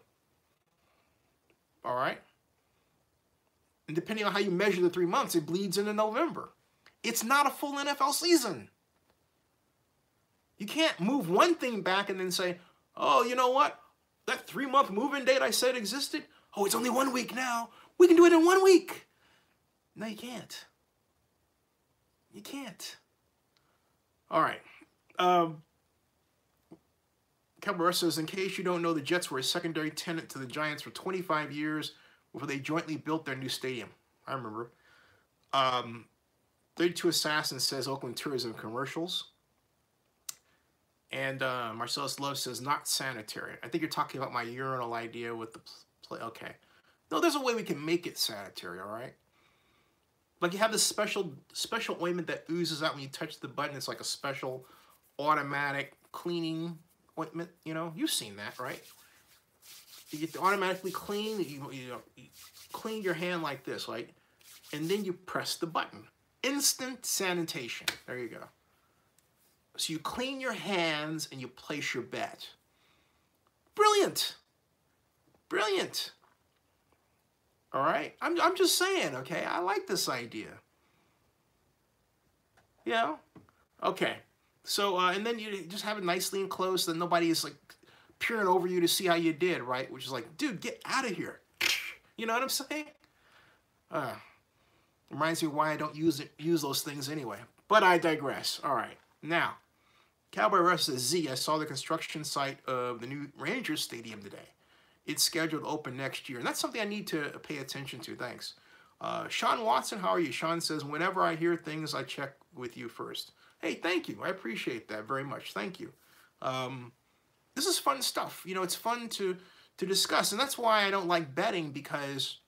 All right? And depending on how you measure the 3 months, it bleeds into November. It's not a full NFL season. You can't move one thing back and then say, oh, you know what? That 3-month move-in date I said existed? Oh, it's only 1 week now. We can do it in 1 week. No, you can't. You can't. All right. Cowboy says, in case you don't know, the Jets were a secondary tenant to the Giants for 25 years before they jointly built their new stadium. I remember. 32 Assassin says Oakland tourism commercials. And Marcellus Love says, not sanitary. I think you're talking about my urinal idea with the play. Okay. No, there's a way we can make it sanitary, all right? Like you have this special ointment that oozes out when you touch the button. It's like a special automatic cleaning ointment, you know? You've seen that, right? You get to automatically clean. You clean your hand like this, right? And then you press the button. Instant sanitation. There you go. So you clean your hands and you place your bet. Brilliant. Brilliant. All right? I'm just saying, okay? I like this idea. Yeah? Okay. So, and then you just have it nicely enclosed so that nobody is like peering over you to see how you did, right? Which is like, dude, get out of here. You know what I'm saying? Reminds me why I don't use those things anyway. But I digress. All right. Now, Cowboy Wrestler Z, I saw the construction site of the new Rangers Stadium today. It's scheduled to open next year. And that's something I need to pay attention to. Thanks. Sean Watson, how are you? Sean says, whenever I hear things, I check with you first. Hey, thank you. I appreciate that very much. Thank you. This is fun stuff. You know, it's fun to discuss. And that's why I don't like betting, because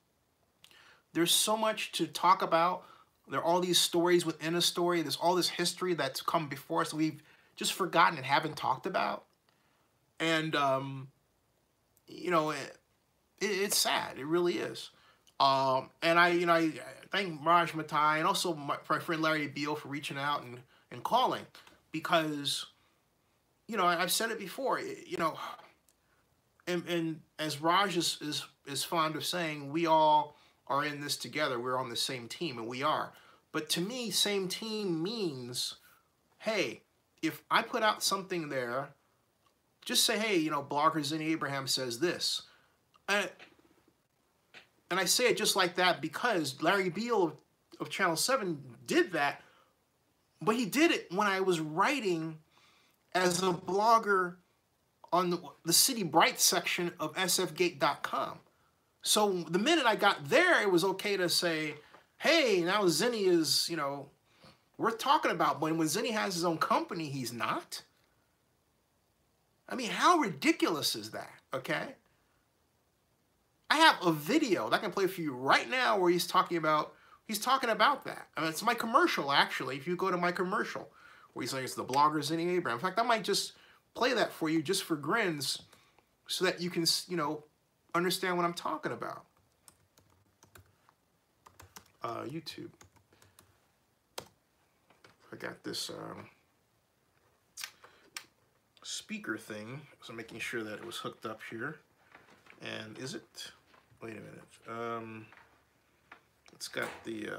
there's so much to talk about. There are all these stories within a story. There's all this history that's come before us that we've just forgotten and haven't talked about. And, you know, it's sad. It really is. And I thank Raj Matai and also my friend Larry Beal for reaching out and calling, because, you know, I've said it before, you know, and as Raj is fond of saying, we all are in this together. We're on the same team, and we are. But to me, same team means, hey, if I put out something there, just say, hey, you know, blogger Zinni Abraham says this. And I say it just like that because Larry Beal of Channel 7 did that, but he did it when I was writing as a blogger on the City Bright section of sfgate.com. So the minute I got there, it was okay to say, hey, now Zinni is, you know, worth talking about. But when Zinni has his own company, he's not. I mean, how ridiculous is that, okay? I have a video that I can play for you right now where he's talking about that. I mean, it's my commercial, actually, if you go to my commercial, where he's like, it's the blogger Zinni Abraham. In fact, I might just play that for you just for grins so that you can, you know, understand what I'm talking about. YouTube. I got this speaker thing, so I'm making sure that it was hooked up here. And is it? Wait a minute. It's got the,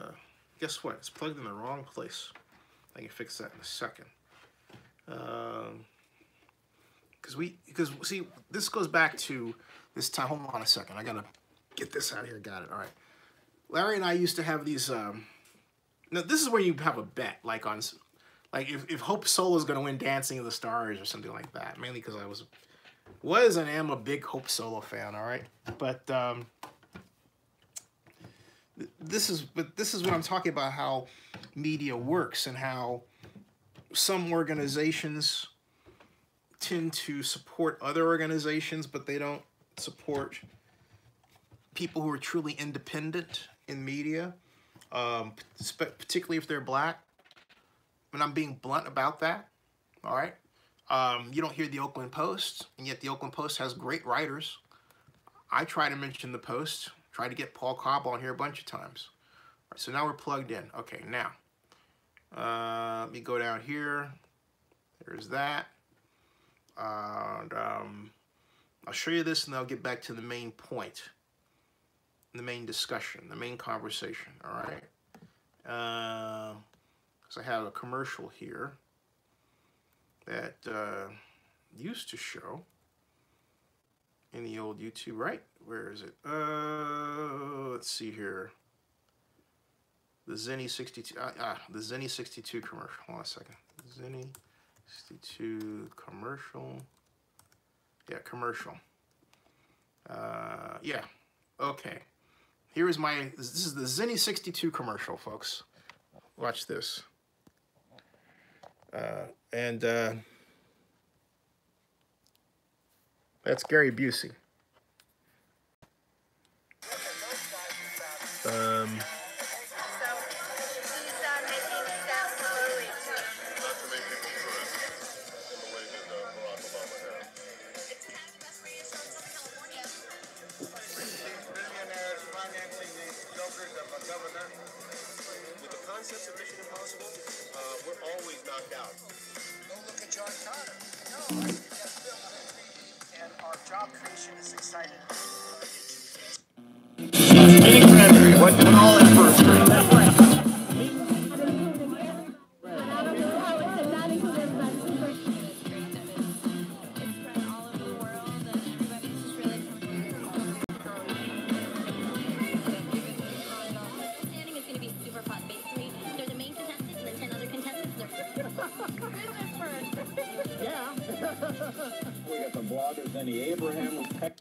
guess what? It's plugged in the wrong place. I can fix that in a second. Because see, this goes back to this time. Hold on a second. I gotta get this out of here. Got it. All right. Larry and I used to have these. Now this is where you have a bet, like on, like if Hope Solo is gonna win Dancing of the Stars or something like that. Mainly because I was and am a big Hope Solo fan. All right, but this is what I'm talking about. How media works and how some organizations tend to support other organizations, but they don't support people who are truly independent in media, particularly if they're black. And I'm being blunt about that, all right? You don't hear the Oakland Post, and yet the Oakland Post has great writers. I try to mention the Post, try to get Paul Cobb on here a bunch of times. All right, so now we're plugged in. Okay, now, let me go down here. There's that. And I'll show you this, and then I'll get back to the main point, the main discussion, the main conversation, all right? So I have a commercial here that used to show in the old YouTube, right? Where is it? Let's see here. The Zinni 62, the Zinni 62 commercial. Hold on a second. Zinni 62 commercial. Yeah, commercial. Yeah, okay. Here is my, this is the Zinni 62 commercial, folks. Watch this. That's Gary Busey. And our job creation is excited. When all in first grade. That's right.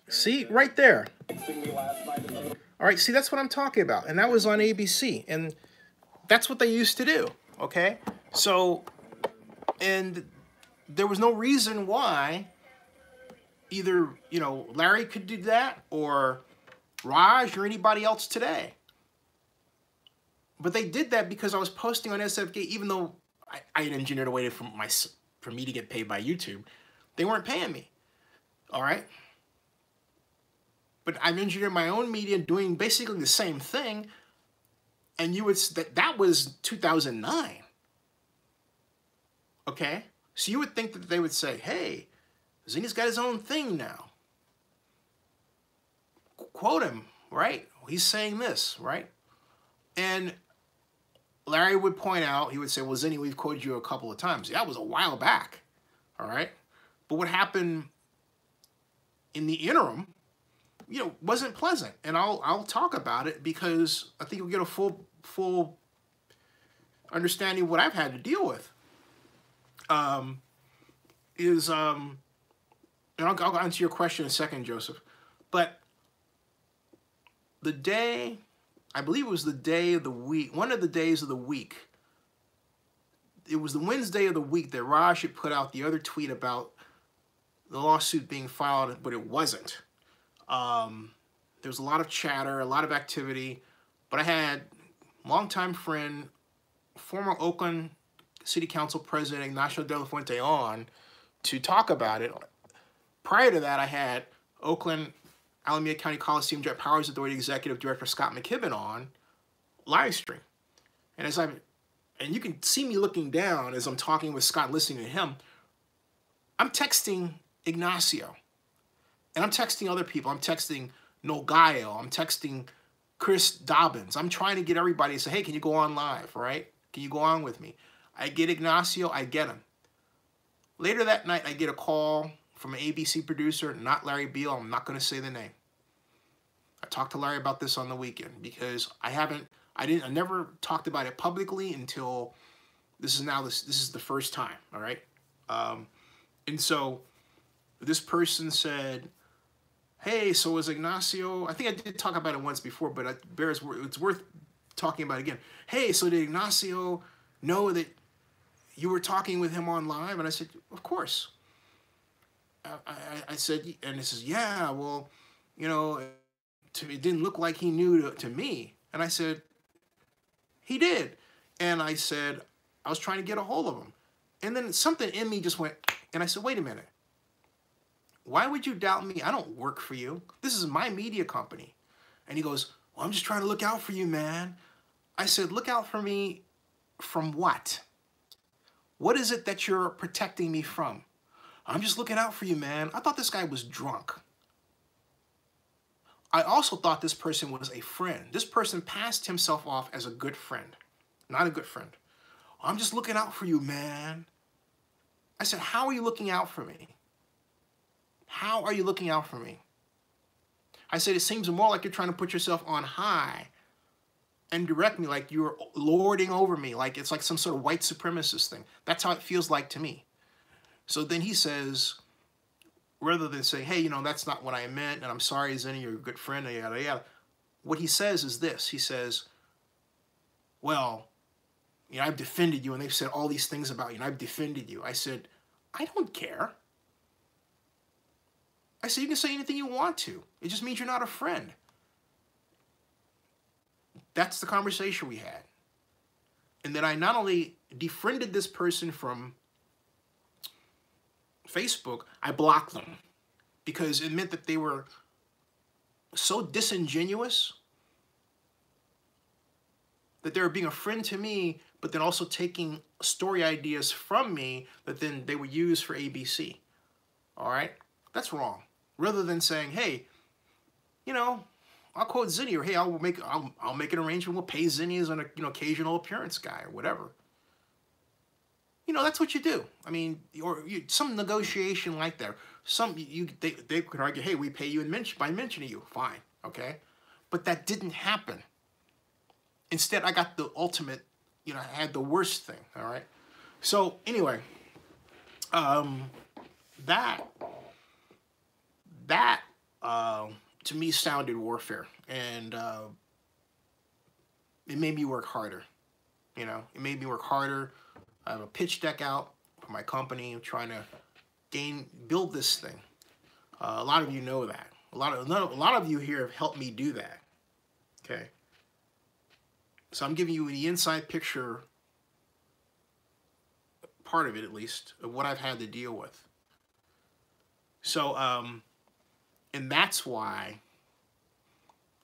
See, right there. All right, see, that's what I'm talking about. And that was on ABC. And that's what they used to do, okay? So, and there was no reason why either, you know, Larry could do that or Raj or anybody else today. But they did that because I was posting on SFK, even though I had engineered a way for me to get paid by YouTube. They weren't paying me, all right? But I've engineered my own media doing basically the same thing, and you would that was 2009. Okay? So you would think that they would say, hey, Zinni's got his own thing now. Quote him, right? He's saying this, right? And Larry would point out, he would say, well, Zinni, we've quoted you a couple of times. Yeah, that was a while back, all right? But what happened in the interim, you know, wasn't pleasant. And I'll talk about it because I think you'll get a full understanding of what I've had to deal with. And I'll answer your question in a second, Joseph. But the day, I believe it was the day of the week, one of the days of the week, it was the Wednesday of the week that Raj had put out the other tweet about the lawsuit being filed, but it wasn't. There was a lot of chatter, a lot of activity, but I had longtime friend, former Oakland City Council President Ignacio de la Fuente on to talk about it. Prior to that, I had Oakland Alameda County Coliseum Jet Powers Authority Executive Director Scott McKibben on Livestream. And you can see me looking down as I'm talking with Scott, listening to him. I'm texting Ignacio. And I'm texting other people. I'm texting Noel Gaio. I'm texting Chris Dobbins. I'm trying to get everybody to say, hey, can you go on live, right? Can you go on with me? I get Ignacio. I get him. Later that night, I get a call from an ABC producer, not Larry Beal. I'm not going to say the name. I talked to Larry about this on the weekend because I never talked about it publicly until this is the first time, all right? And so this person said, hey, so is Ignacio, I think I did talk about it once before, but it's worth talking about it again. Hey, so did Ignacio know that you were talking with him on live? And I said, of course. I said, and he says, yeah, well, you know, it didn't look like he knew to me. And I said, he did. And I said, I was trying to get a hold of him. And then something in me just went, and I said, wait a minute. Why would you doubt me? I don't work for you. This is my media company. And he goes, well, I'm just trying to look out for you, man. I said, look out for me from what? What is it that you're protecting me from? I'm just looking out for you, man. I thought this guy was drunk. I also thought this person was a friend. This person passed himself off as a good friend, not a good friend. I'm just looking out for you, man. I said, how are you looking out for me? How are you looking out for me? I said, it seems more like you're trying to put yourself on high and direct me like you're lording over me, like it's like some sort of white supremacist thing. That's how it feels like to me. So then he says, rather than say, hey, you know, that's not what I meant, and I'm sorry, Zinni, you're a good friend, and yada, yada. What he says is this. He says, well, you know, I've defended you, and they've said all these things about you, and I've defended you. I said, I don't care. I said, you can say anything you want to. It just means you're not a friend. That's the conversation we had. And then I not only defriended this person from Facebook, I blocked them because it meant that they were so disingenuous that they were being a friend to me, but then also taking story ideas from me that then they would use for ABC. All right? That's wrong. Rather than saying, hey, you know, I'll quote Zinni, or hey, I'll make an arrangement. We'll pay Zinni as an occasional appearance guy or whatever. You know, that's what you do. I mean, or some negotiation like that. They could argue, hey, we pay you by mentioning you. Fine, okay, but that didn't happen. Instead, I got the ultimate. You know, I had the worst thing. All right. So anyway, that to me sounded warfare, and it made me work harder. You know, it made me work harder. I have a pitch deck out for my company. I'm trying to build this thing. A lot of you know that. A lot of you here have helped me do that. Okay. So I'm giving you the inside picture, part of it at least, of what I've had to deal with. So, and that's why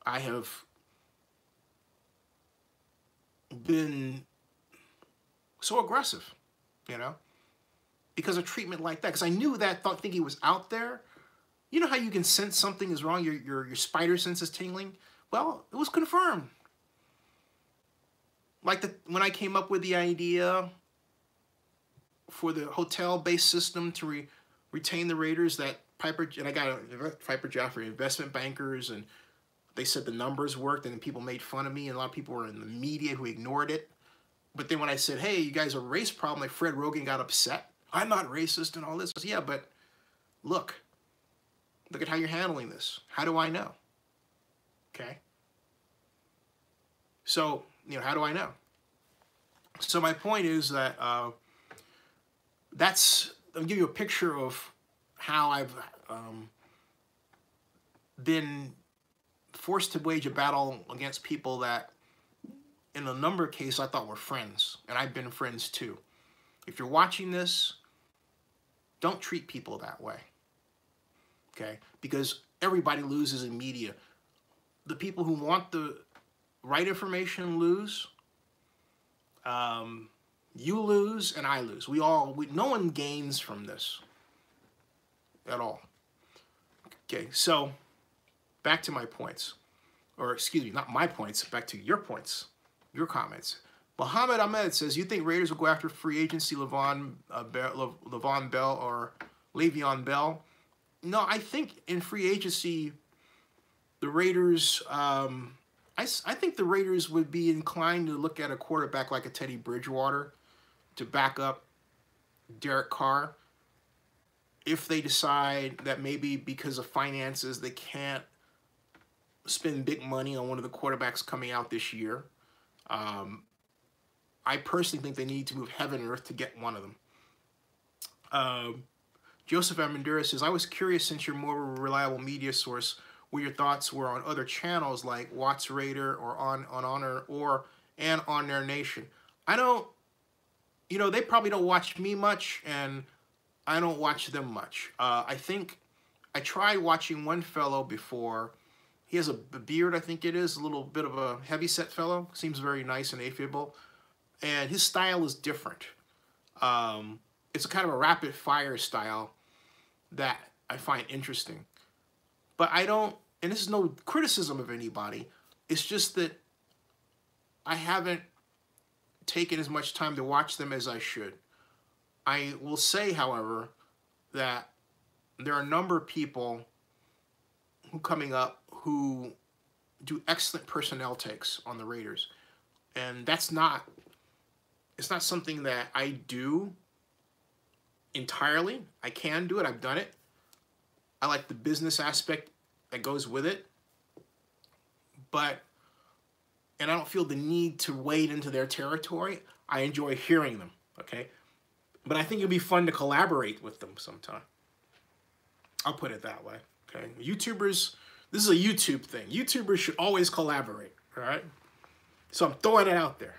I have been so aggressive, you know, because of treatment like that. Because I knew that thinking was out there. You know how you can sense something is wrong, your spider sense is tingling? Well, it was confirmed. Like when I came up with the idea for the hotel-based system to retain the Raiders, that and I got Piper Jaffray, investment bankers, and they said the numbers worked, and then people made fun of me, and a lot of people were in the media who ignored it. But then when I said, hey, you guys are a race problem, like Fred Rogan got upset. I'm not racist and all this. Yeah, but look at how you're handling this. How do I know? Okay. So, you know, how do I know? So my point is that I'll give you a picture of how I've been forced to wage a battle against people that in a number of cases I thought were friends, and I've been friends too. If you're watching this, don't treat people that way, okay? Because everybody loses in media. The people who want the right information lose. You lose and I lose. No one gains from this at all. Okay, so back to my points. Or excuse me, not my points, back to your points, your comments. Muhammad Ahmed says, you think Raiders will go after free agency Le'Veon Bell or Le'Veon Bell? No, I think in free agency, the Raiders, I think the Raiders would be inclined to look at a quarterback like a Teddy Bridgewater to back up Derek Carr if they decide that maybe because of finances they can't spend big money on one of the quarterbacks coming out this year. I personally think they need to move heaven and earth to get one of them. Joseph Amandura says, I was curious, since you're more of a reliable media source, what your thoughts were on other channels like Watts Raider or on Honor and On Their Nation. I don't, you know, they probably don't watch me much, and I don't watch them much. I think I tried watching one fellow before. He has a beard, I think it is, a little bit of a heavy-set fellow. Seems very nice and affable. And his style is different. It's a kind of a rapid-fire style that I find interesting. But I don't, and this is no criticism of anybody, it's just that I haven't taken as much time to watch them as I should. I will say, however, that there are a number of people who coming up who do excellent personnel takes on the Raiders. And it's not something that I do entirely. I can do it, I've done it. I like the business aspect that goes with it. And I don't feel the need to wade into their territory. I enjoy hearing them, okay? But I think it'd be fun to collaborate with them sometime. I'll put it that way, okay? YouTubers, this is a YouTube thing. YouTubers should always collaborate, all right? So I'm throwing it out there.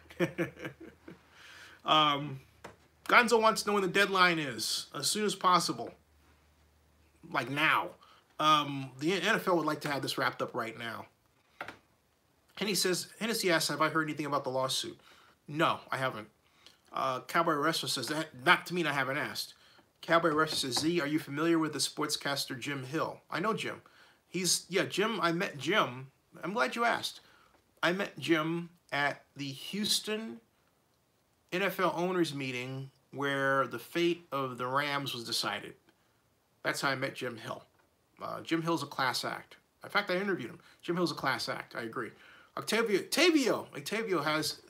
Gonzo wants to know when the deadline is. As soon as possible. Like now. The NFL would like to have this wrapped up right now. Hennessy asks, have I heard anything about the lawsuit? No, I haven't. Cowboy Wrestler says, not to mean I haven't asked. Cowboy Wrestler says, Z, are you familiar with the sportscaster Jim Hill? I know Jim. Jim, I met Jim I'm glad you asked. I met Jim at the Houston NFL owners meeting where the fate of the Rams was decided. That's how I met Jim Hill. Jim Hill's a class act. In fact, I interviewed him. Jim Hill's a class act. I agree. Octavio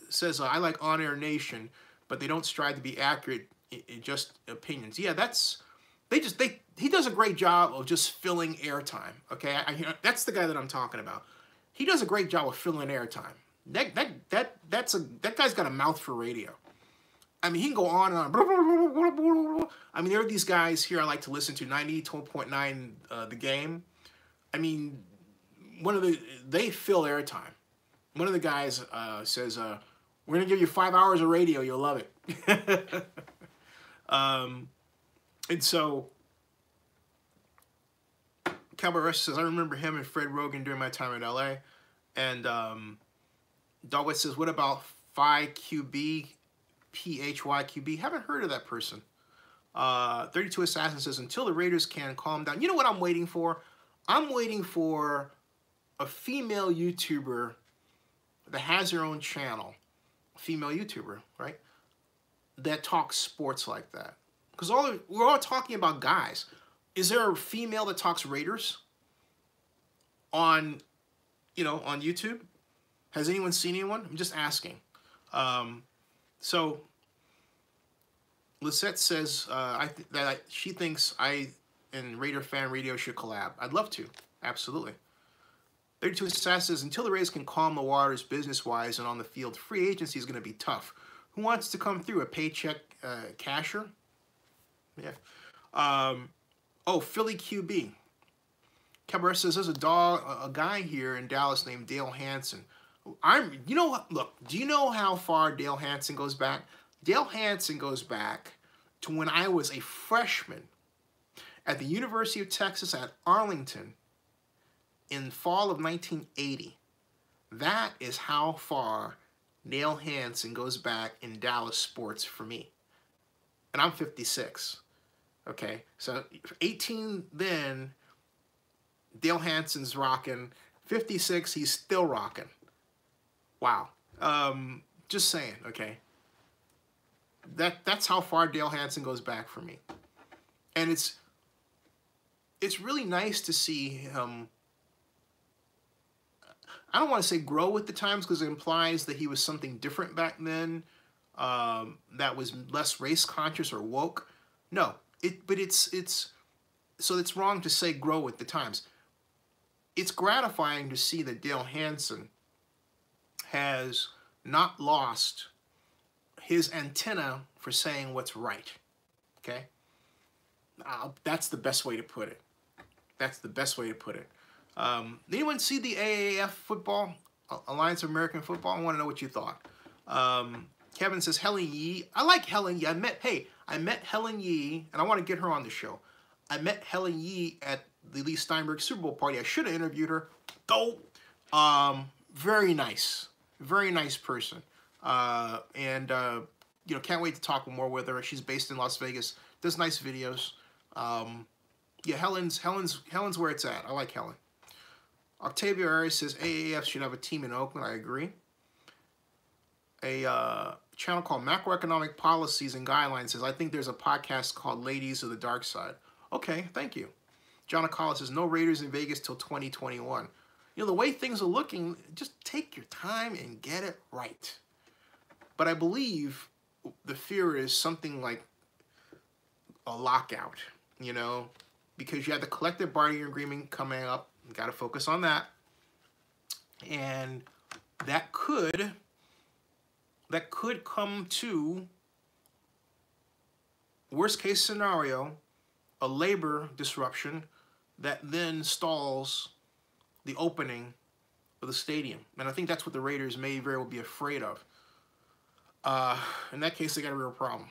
says, I like On Air Nation, but they don't strive to be accurate in just opinions. Yeah, he does a great job of just filling airtime. Okay, that's the guy that I'm talking about. He does a great job of filling airtime. That guy's got a mouth for radio. I mean, he can go on and on. I mean, there are these guys here I like to listen to, 92.9 The Game. I mean, they fill airtime. One of the guys says, we're going to give you 5 hours of radio. You'll love it. And so, Cowboy Rush says, I remember him and Fred Rogan during my time in LA. And Dogwit says, what about Phi QB? PHYQB? Haven't heard of that person. 32 Assassin says, until the Raiders can calm down. You know what I'm waiting for? I'm waiting for a female YouTuber that has her own channel. A female YouTuber, right? That talks sports like that. Because we're all talking about guys. Is there a female that talks Raiders on YouTube? Has anyone seen anyone? I'm just asking. So, Lisette says she thinks I and Raider Fan Radio should collab. I'd love to. Absolutely. 32 Assassin says, until the Rays can calm the waters business-wise and on the field, free agency is going to be tough. Who wants to come through? A paycheck casher? Yeah. Philly QB. Cabaret says, there's a guy here in Dallas named Dale Hansen. Look, do you know how far Dale Hansen goes back? Dale Hansen goes back to when I was a freshman at the University of Texas at Arlington in fall of 1980. That is how far Dale Hansen goes back in Dallas sports for me. And I'm 56. Okay, so 18 then, Dale Hansen's rocking. 56, he's still rocking. Wow. Just saying, okay. That's how far Dale Hansen goes back for me. And it's really nice to see him, I don't want to say grow with the times because it implies that he was something different back then, that was less race conscious or woke. No, so it's wrong to say grow with the times. It's gratifying to see that Dale Hansen has not lost his antenna for saying what's right. Okay? That's the best way to put it. That's the best way to put it. Did anyone see the AAF football? Alliance of American Football? I want to know what you thought. Kevin says, Helen Yee. I like Helen Yee. I met Helen Yee, and I want to get her on the show. I met Helen Yee at the Lee Steinberg Super Bowl party. I should have interviewed her. Very nice. Very nice person. Can't wait to talk more with her. She's based in Las Vegas. Does nice videos. Helen's where it's at. I like Helen. Octavio Arias says AAF should have a team in Oakland. I agree. A channel called Macroeconomic Policies and Guidelines says, I think there's a podcast called Ladies of the Dark Side. Okay, thank you. John Acala says, no Raiders in Vegas till 2021. The way things are looking, just take your time and get it right. But I believe the fear is something like a lockout, because you have the collective bargaining agreement coming up. You got to focus on that. And that could come to, worst case scenario, a labor disruption that then stalls the opening of the stadium. And I think that's what the Raiders may very well be afraid of. In that case, they got a real problem.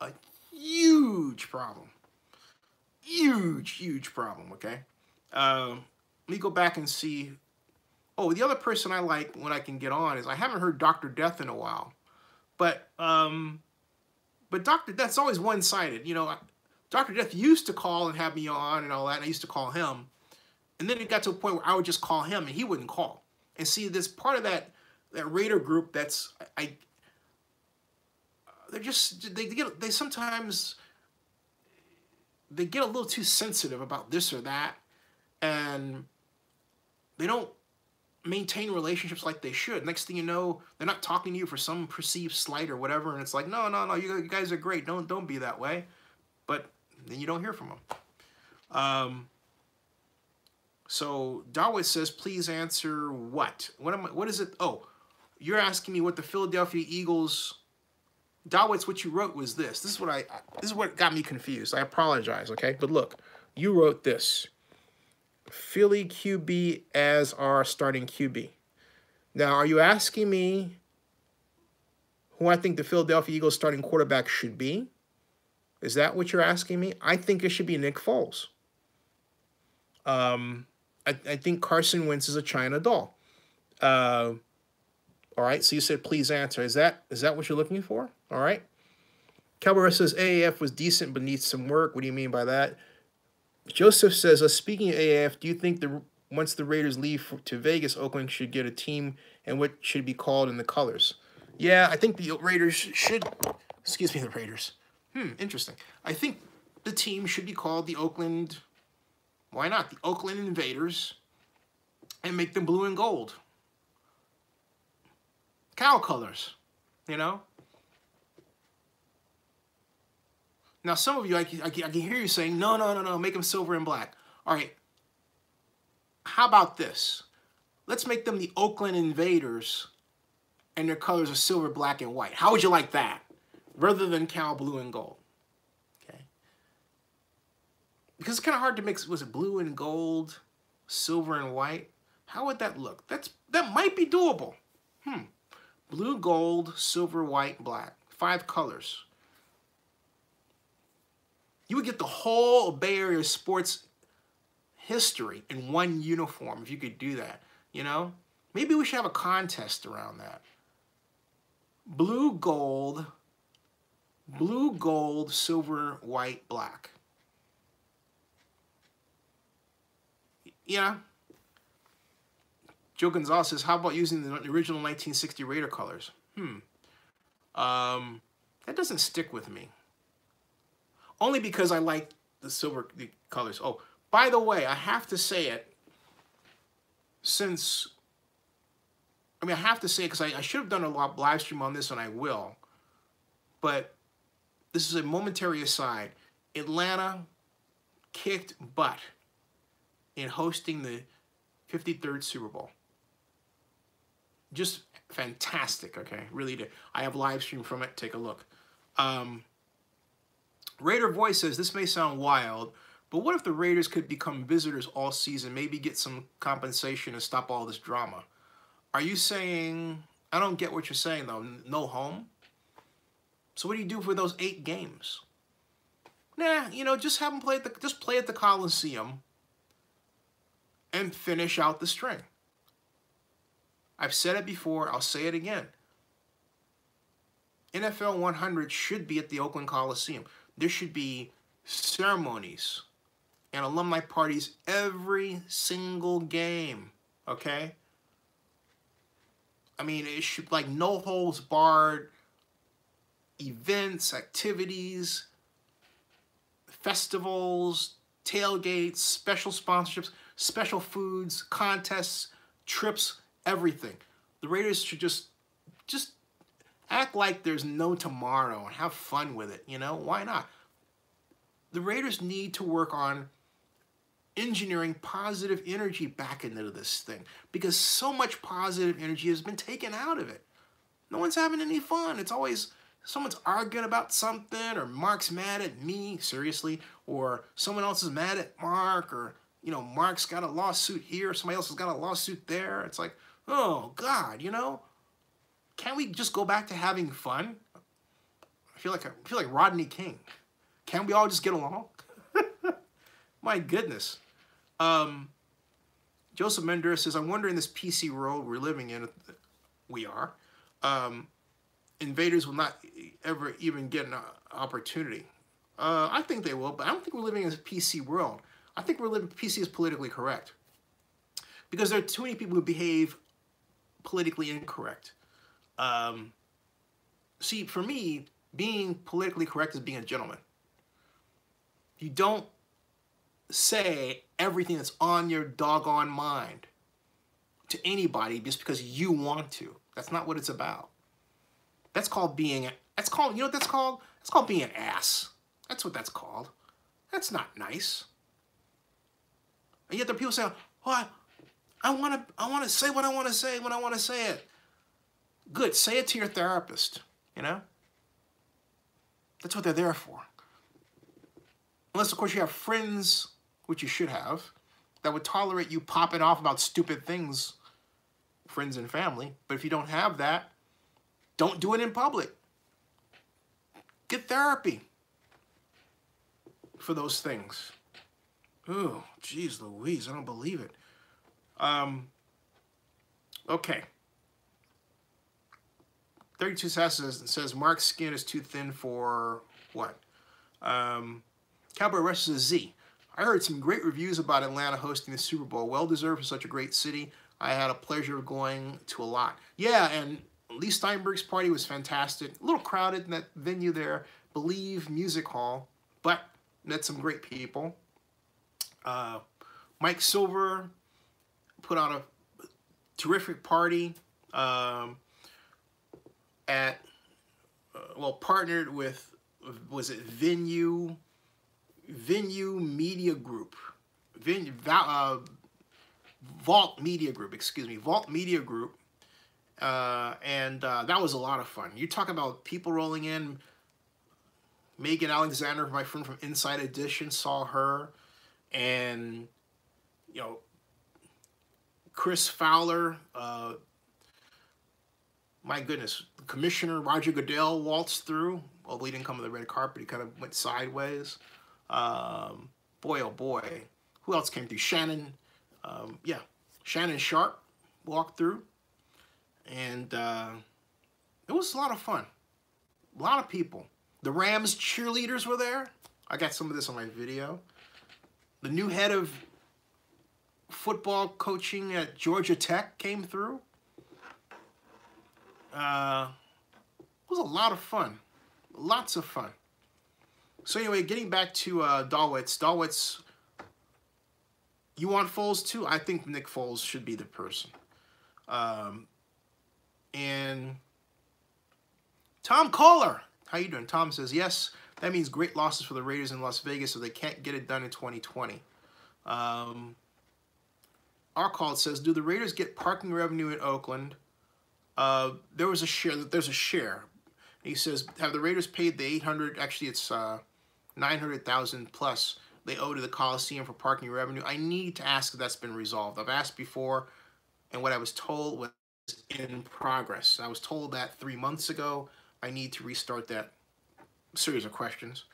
A huge problem. Huge problem, okay? Let me go back and see. Oh, the other person I like when I can get on is, I haven't heard Dr. Death in a while. But Dr. Death's always one-sided. Dr. Death used to call and have me on and all that, and I used to call him. And then it got to a point where I would just call him and he wouldn't call. And see, there's part of that Raider group that's they're just they sometimes they get a little too sensitive about this or that, and they don't maintain relationships like they should. Next thing you know, they're not talking to you for some perceived slight or whatever, and it's like, no, you guys are great. Don't be that way. But then you don't hear from them. So Darwin says, please answer what? What is it? Oh, you're asking me what the Philadelphia Eagles. Dawitz, what you wrote was this. This is what got me confused. I apologize, okay? But look, you wrote this. Philly QB as our starting QB. Now, are you asking me who I think the Philadelphia Eagles starting quarterback should be? Is that what you're asking me? I think it should be Nick Foles. I think Carson Wentz is a China doll. All right, so you said please answer. Is that what you're looking for? All right. Cabrera says AAF was decent but needs some work. What do you mean by that? Joseph says, speaking of AAF, do you think once the Raiders leave to Vegas, Oakland should get a team and what should be called in the colors? Yeah, I think the Raiders should, excuse me, the Raiders. Interesting. I think the team should be called the Oakland, why not? The Oakland Invaders, and make them blue and gold. Cow colors, you know? Now, some of you, I can hear you saying, no, make them silver and black. All right, how about this? Let's make them the Oakland Invaders, and their colors are silver, black, and white. How would you like that? Rather than cow blue and gold, okay? Because it's kind of hard to mix, was it blue and gold, silver and white? How would that look? That might be doable. Blue, gold, silver, white, black. 5 colors. You would get the whole Bay Area sports history in one uniform if you could do that, you know? Maybe we should have a contest around that. Blue, gold, silver, white, black. Yeah. Joe Gonzalez says, how about using the original 1960 Raider colors? That doesn't stick with me. Only because I like the colors. Oh, by the way, I have to say it I have to say it because I should have done a live stream on this, and I will. But this is a momentary aside. Atlanta kicked butt in hosting the 53rd Super Bowl. Just fantastic, okay? Really did. I have live stream from it. Take a look. Raider Voice says, this may sound wild, but what if the Raiders could become visitors all season, maybe get some compensation and stop all this drama? Are you saying, I don't get what you're saying though, no home? So what do you do for those 8 games? Nah, you know, just have them play at the Coliseum and finish out the string. I've said it before, I'll say it again. NFL 100 should be at the Oakland Coliseum. There should be ceremonies and alumni parties every single game, okay? I mean, it should, like, no holds barred events, activities, festivals, tailgates, special sponsorships, special foods, contests, trips, everything. The Raiders should just act like there's no tomorrow and have fun with it, you know? Why not? The Raiders need to work on engineering positive energy back into this thing because so much positive energy has been taken out of it. No one's having any fun. It's always someone's arguing about something, or Mark's mad at me, seriously, or someone else is mad at Mark, or, you know, Mark's got a lawsuit here, somebody else has got a lawsuit there. It's like, oh, God, you know? Can't we just go back to having fun? I feel like Rodney King. Can't we all just get along? My goodness. Joseph Mendoza says, I'm wondering this PC world we're living in, we are, invaders will not ever even get an opportunity. I think they will, but I don't think we're living in a PC world. I think PC is politically correct. because there are too many people who behave politically incorrect. See, for me, being politically correct is being a gentleman. You don't say everything that's on your doggone mind to anybody just because you want to. That's not what it's about. That's called being, you know what that's called? It's called being an ass. That's what that's called. That's not nice. And yet there are people saying, oh, I want to say what I want to say when I want to say it. Good, say it to your therapist, you know? That's what they're there for. Unless, of course, you have friends, which you should have, that would tolerate you popping off about stupid things, friends and family. But if you don't have that, don't do it in public. Get therapy for those things. Oh, geez Louise, I don't believe it. Okay. 32 says Mark's skin is too thin for what? Cowboy Rush is a Z. I heard some great reviews about Atlanta hosting the Super Bowl. Well deserved for such a great city. I had a pleasure of going to a lot. Yeah, and Lee Steinberg's party was fantastic. A little crowded in that venue there, Believe Music Hall, but met some great people. Mike Silver put on a terrific party partnered with, was it Venue Media Group, Vault Media Group, excuse me, Vault Media Group, and that was a lot of fun. You talk about people rolling in. Megan Alexander, my friend from Inside Edition, saw her, and you know, Chris Fowler, my goodness, Commissioner Roger Goodell waltzed through. Although he didn't come on the red carpet, he kind of went sideways. Boy, oh boy, who else came through? Shannon, Shannon Sharp walked through, and it was a lot of fun. A lot of people. The Rams cheerleaders were there. I got some of this on my video. The new head of football coaching at Georgia Tech came through. It was a lot of fun. Lots of fun. So anyway, getting back to Dalwitz. Dalwitz, you want Foles too? I think Nick Foles should be the person. And Tom Kohler. How you doing? Tom says, yes, that means great losses for the Raiders in Las Vegas, so they can't get it done in 2020. Our call says, do the Raiders get parking revenue in Oakland? There's a share. He says, have the Raiders paid the 800, actually it's 900,000 plus they owe to the Coliseum for parking revenue? I need to ask if that's been resolved. I've asked before, and what I was told was in progress. I was told that 3 months ago. I need to restart that series of questions.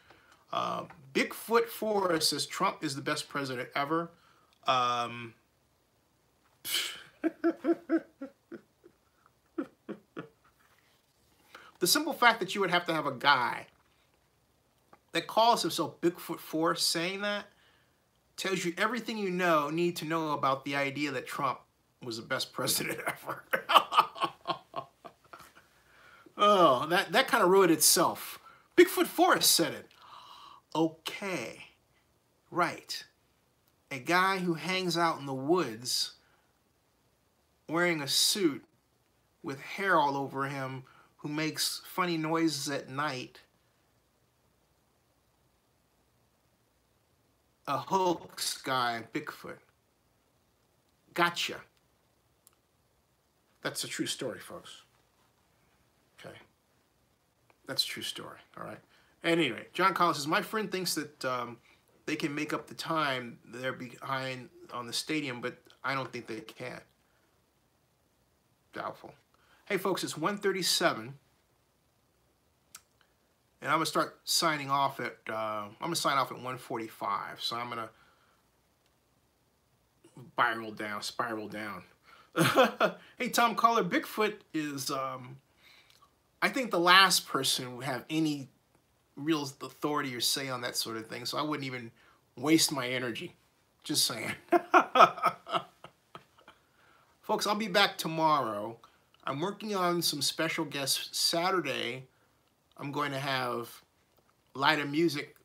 Bigfoot Forrest says Trump is the best president ever. The simple fact that you would have to have a guy that calls himself Bigfoot Forrest saying that tells you everything you need to know about the idea that Trump was the best president ever. Oh, that kind of ruined itself. Bigfoot Forrest said it. Okay, right. A guy who hangs out in the woods wearing a suit with hair all over him, who makes funny noises at night. A hoax guy, Bigfoot. Gotcha. That's a true story, folks. Okay. That's a true story, all right? Anyway, John Collins says, my friend thinks that they can make up the time they're behind on the stadium, but I don't think they can. Doubtful. Hey, folks, it's 1:37, and I'm going to start signing off at, I'm going to sign off at 1:45, so I'm going to spiral down. Hey, Tom Caller, Bigfoot is, I think the last person who would have any real authority or say on that sort of thing, so I wouldn't even waste my energy. Just saying. Folks, I'll be back tomorrow. I'm working on some special guests. Saturday, I'm going to have Lida Music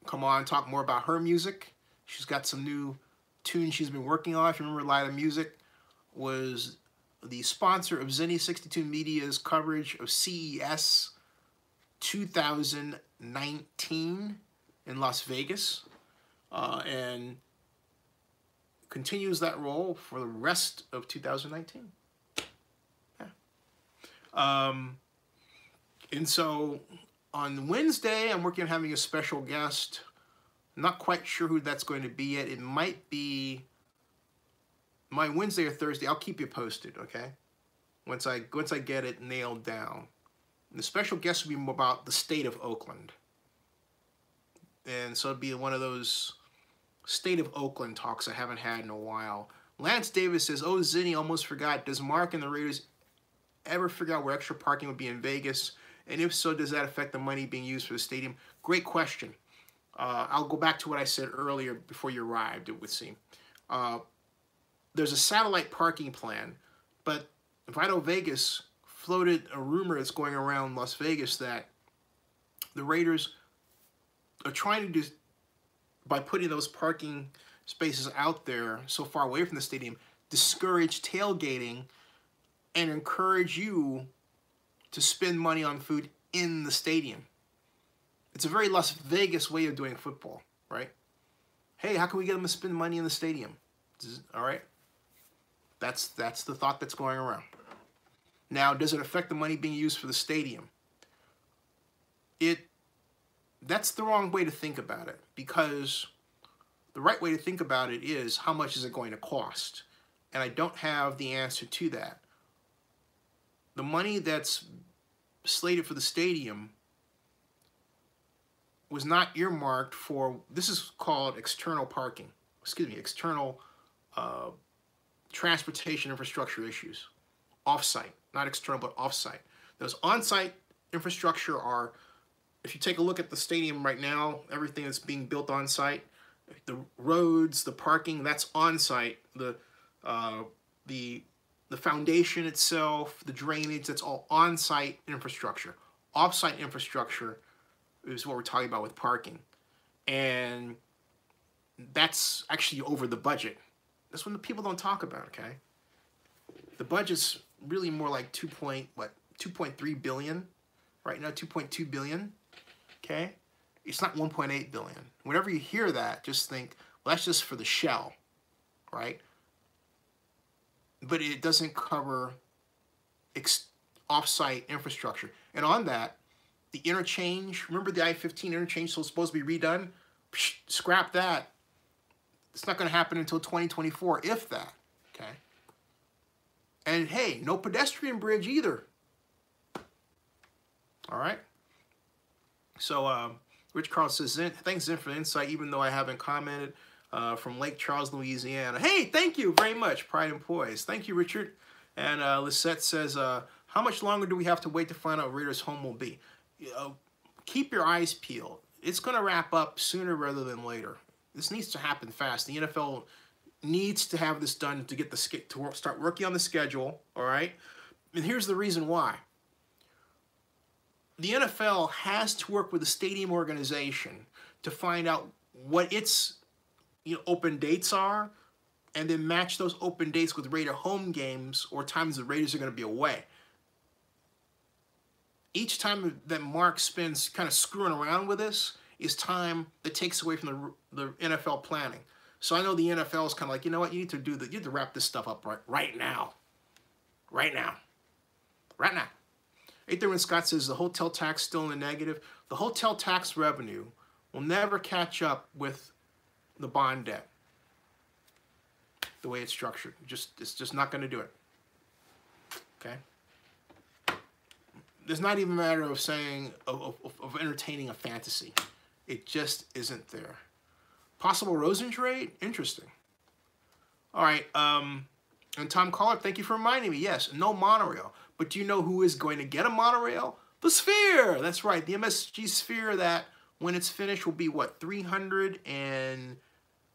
come on, talk more about her music. She's got some new tunes she's been working on. If you remember, Lida Music was the sponsor of Zenny62 Media's coverage of CES 2019 in Las Vegas, and continues that role for the rest of 2019. Yeah. And so on Wednesday, I'm working on having a special guest. I'm not quite sure who that's going to be yet. It might be my Wednesday or Thursday. I'll keep you posted, okay? Once I get it nailed down. And the special guest will be about the state of Oakland. And so it'll be one of those state of Oakland talks I haven't had in a while. Lance Davis says, "Oh, Zinni, almost forgot. Does Mark and the Raiders ever figure out where extra parking would be in Vegas? And if so, does that affect the money being used for the stadium?" Great question. I'll go back to what I said earlier before you arrived, it would seem. There's a satellite parking plan, but Vito Vegas floated a rumor that's going around Las Vegas that the Raiders are trying to do, by putting those parking spaces out there so far away from the stadium, discourage tailgating and encourage you to spend money on food in the stadium. It's a very Las Vegas way of doing football, right? Hey, how can we get them to spend money in the stadium? All right? That's the thought that's going around. Now, does it affect the money being used for the stadium? That's the wrong way to think about it, because the right way to think about it is, how much is it going to cost? And I don't have the answer to that. The money that's slated for the stadium was not earmarked for, this is called external parking, external transportation infrastructure issues. Off-site, not external, but off-site. Those on-site infrastructure are, if you take a look at the stadium right now, everything that's being built on-site, the roads, the parking, that's on-site. The foundation itself, the drainage, that's all on-site infrastructure. Off-site infrastructure is what we're talking about with parking. And that's actually over the budget. That's when the people don't talk about, okay? The budget's really more like 2.3 billion right now, 2.2 billion, okay? It's not 1.8 billion. Whenever you hear that, just think, well, that's just for the shell, right? But it doesn't cover off-site infrastructure. And on that, the interchange, remember the I-15 interchange was supposed to be redone? Psh, scrap that. It's not going to happen until 2024, if that, okay? And hey, no pedestrian bridge either. All right? So, Rich Carl says, "Thanks, Zen, for the insight, even though I haven't commented." From Lake Charles, Louisiana. Hey, thank you very much, Pride and Poise. Thank you, Richard. And Lisette says, "How much longer do we have to wait to find out what Raiders' home will be?" Keep your eyes peeled. It's going to wrap up sooner rather than later. This needs to happen fast. The NFL needs to have this done to get to start working on the schedule, all right? And here's the reason why. The NFL has to work with the stadium organization to find out what its open dates are, and then match those open dates with Raider home games or times the Raiders are going to be away. Each time that Mark spends kind of screwing around with this is time that takes away from the NFL planning. So I know the NFL is kind of like, you know what, you need to wrap this stuff up right now. Right now. Right now. 831 Scott says, "The hotel tax still in the negative." The hotel tax revenue will never catch up with the bond debt the way it's structured. It's just not going to do it. Okay? There's not even a matter of saying, of entertaining a fantasy. It just isn't there. Possible Rosen trade? Interesting. All right. And Tom Collard, thank you for reminding me. Yes, no monorail. But do you know who is going to get a monorail? The Sphere. That's right. The MSG Sphere that, when it's finished, will be what? 300 and...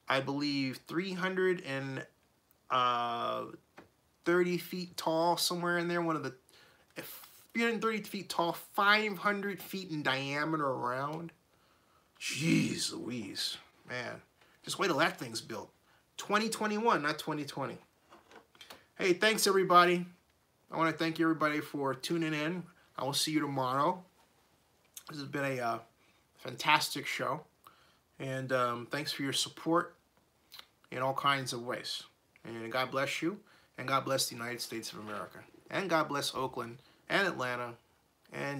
I believe 300 and 330 feet tall, somewhere in there. One of the 330 feet tall, 500 feet in diameter around. Jeez Louise, man. Just wait till that thing's built. 2021, not 2020. Hey, thanks everybody. I want to thank everybody for tuning in. I will see you tomorrow. This has been a fantastic show. And thanks for your support in all kinds of ways. And God bless you. And God bless the United States of America. And God bless Oakland and Atlanta and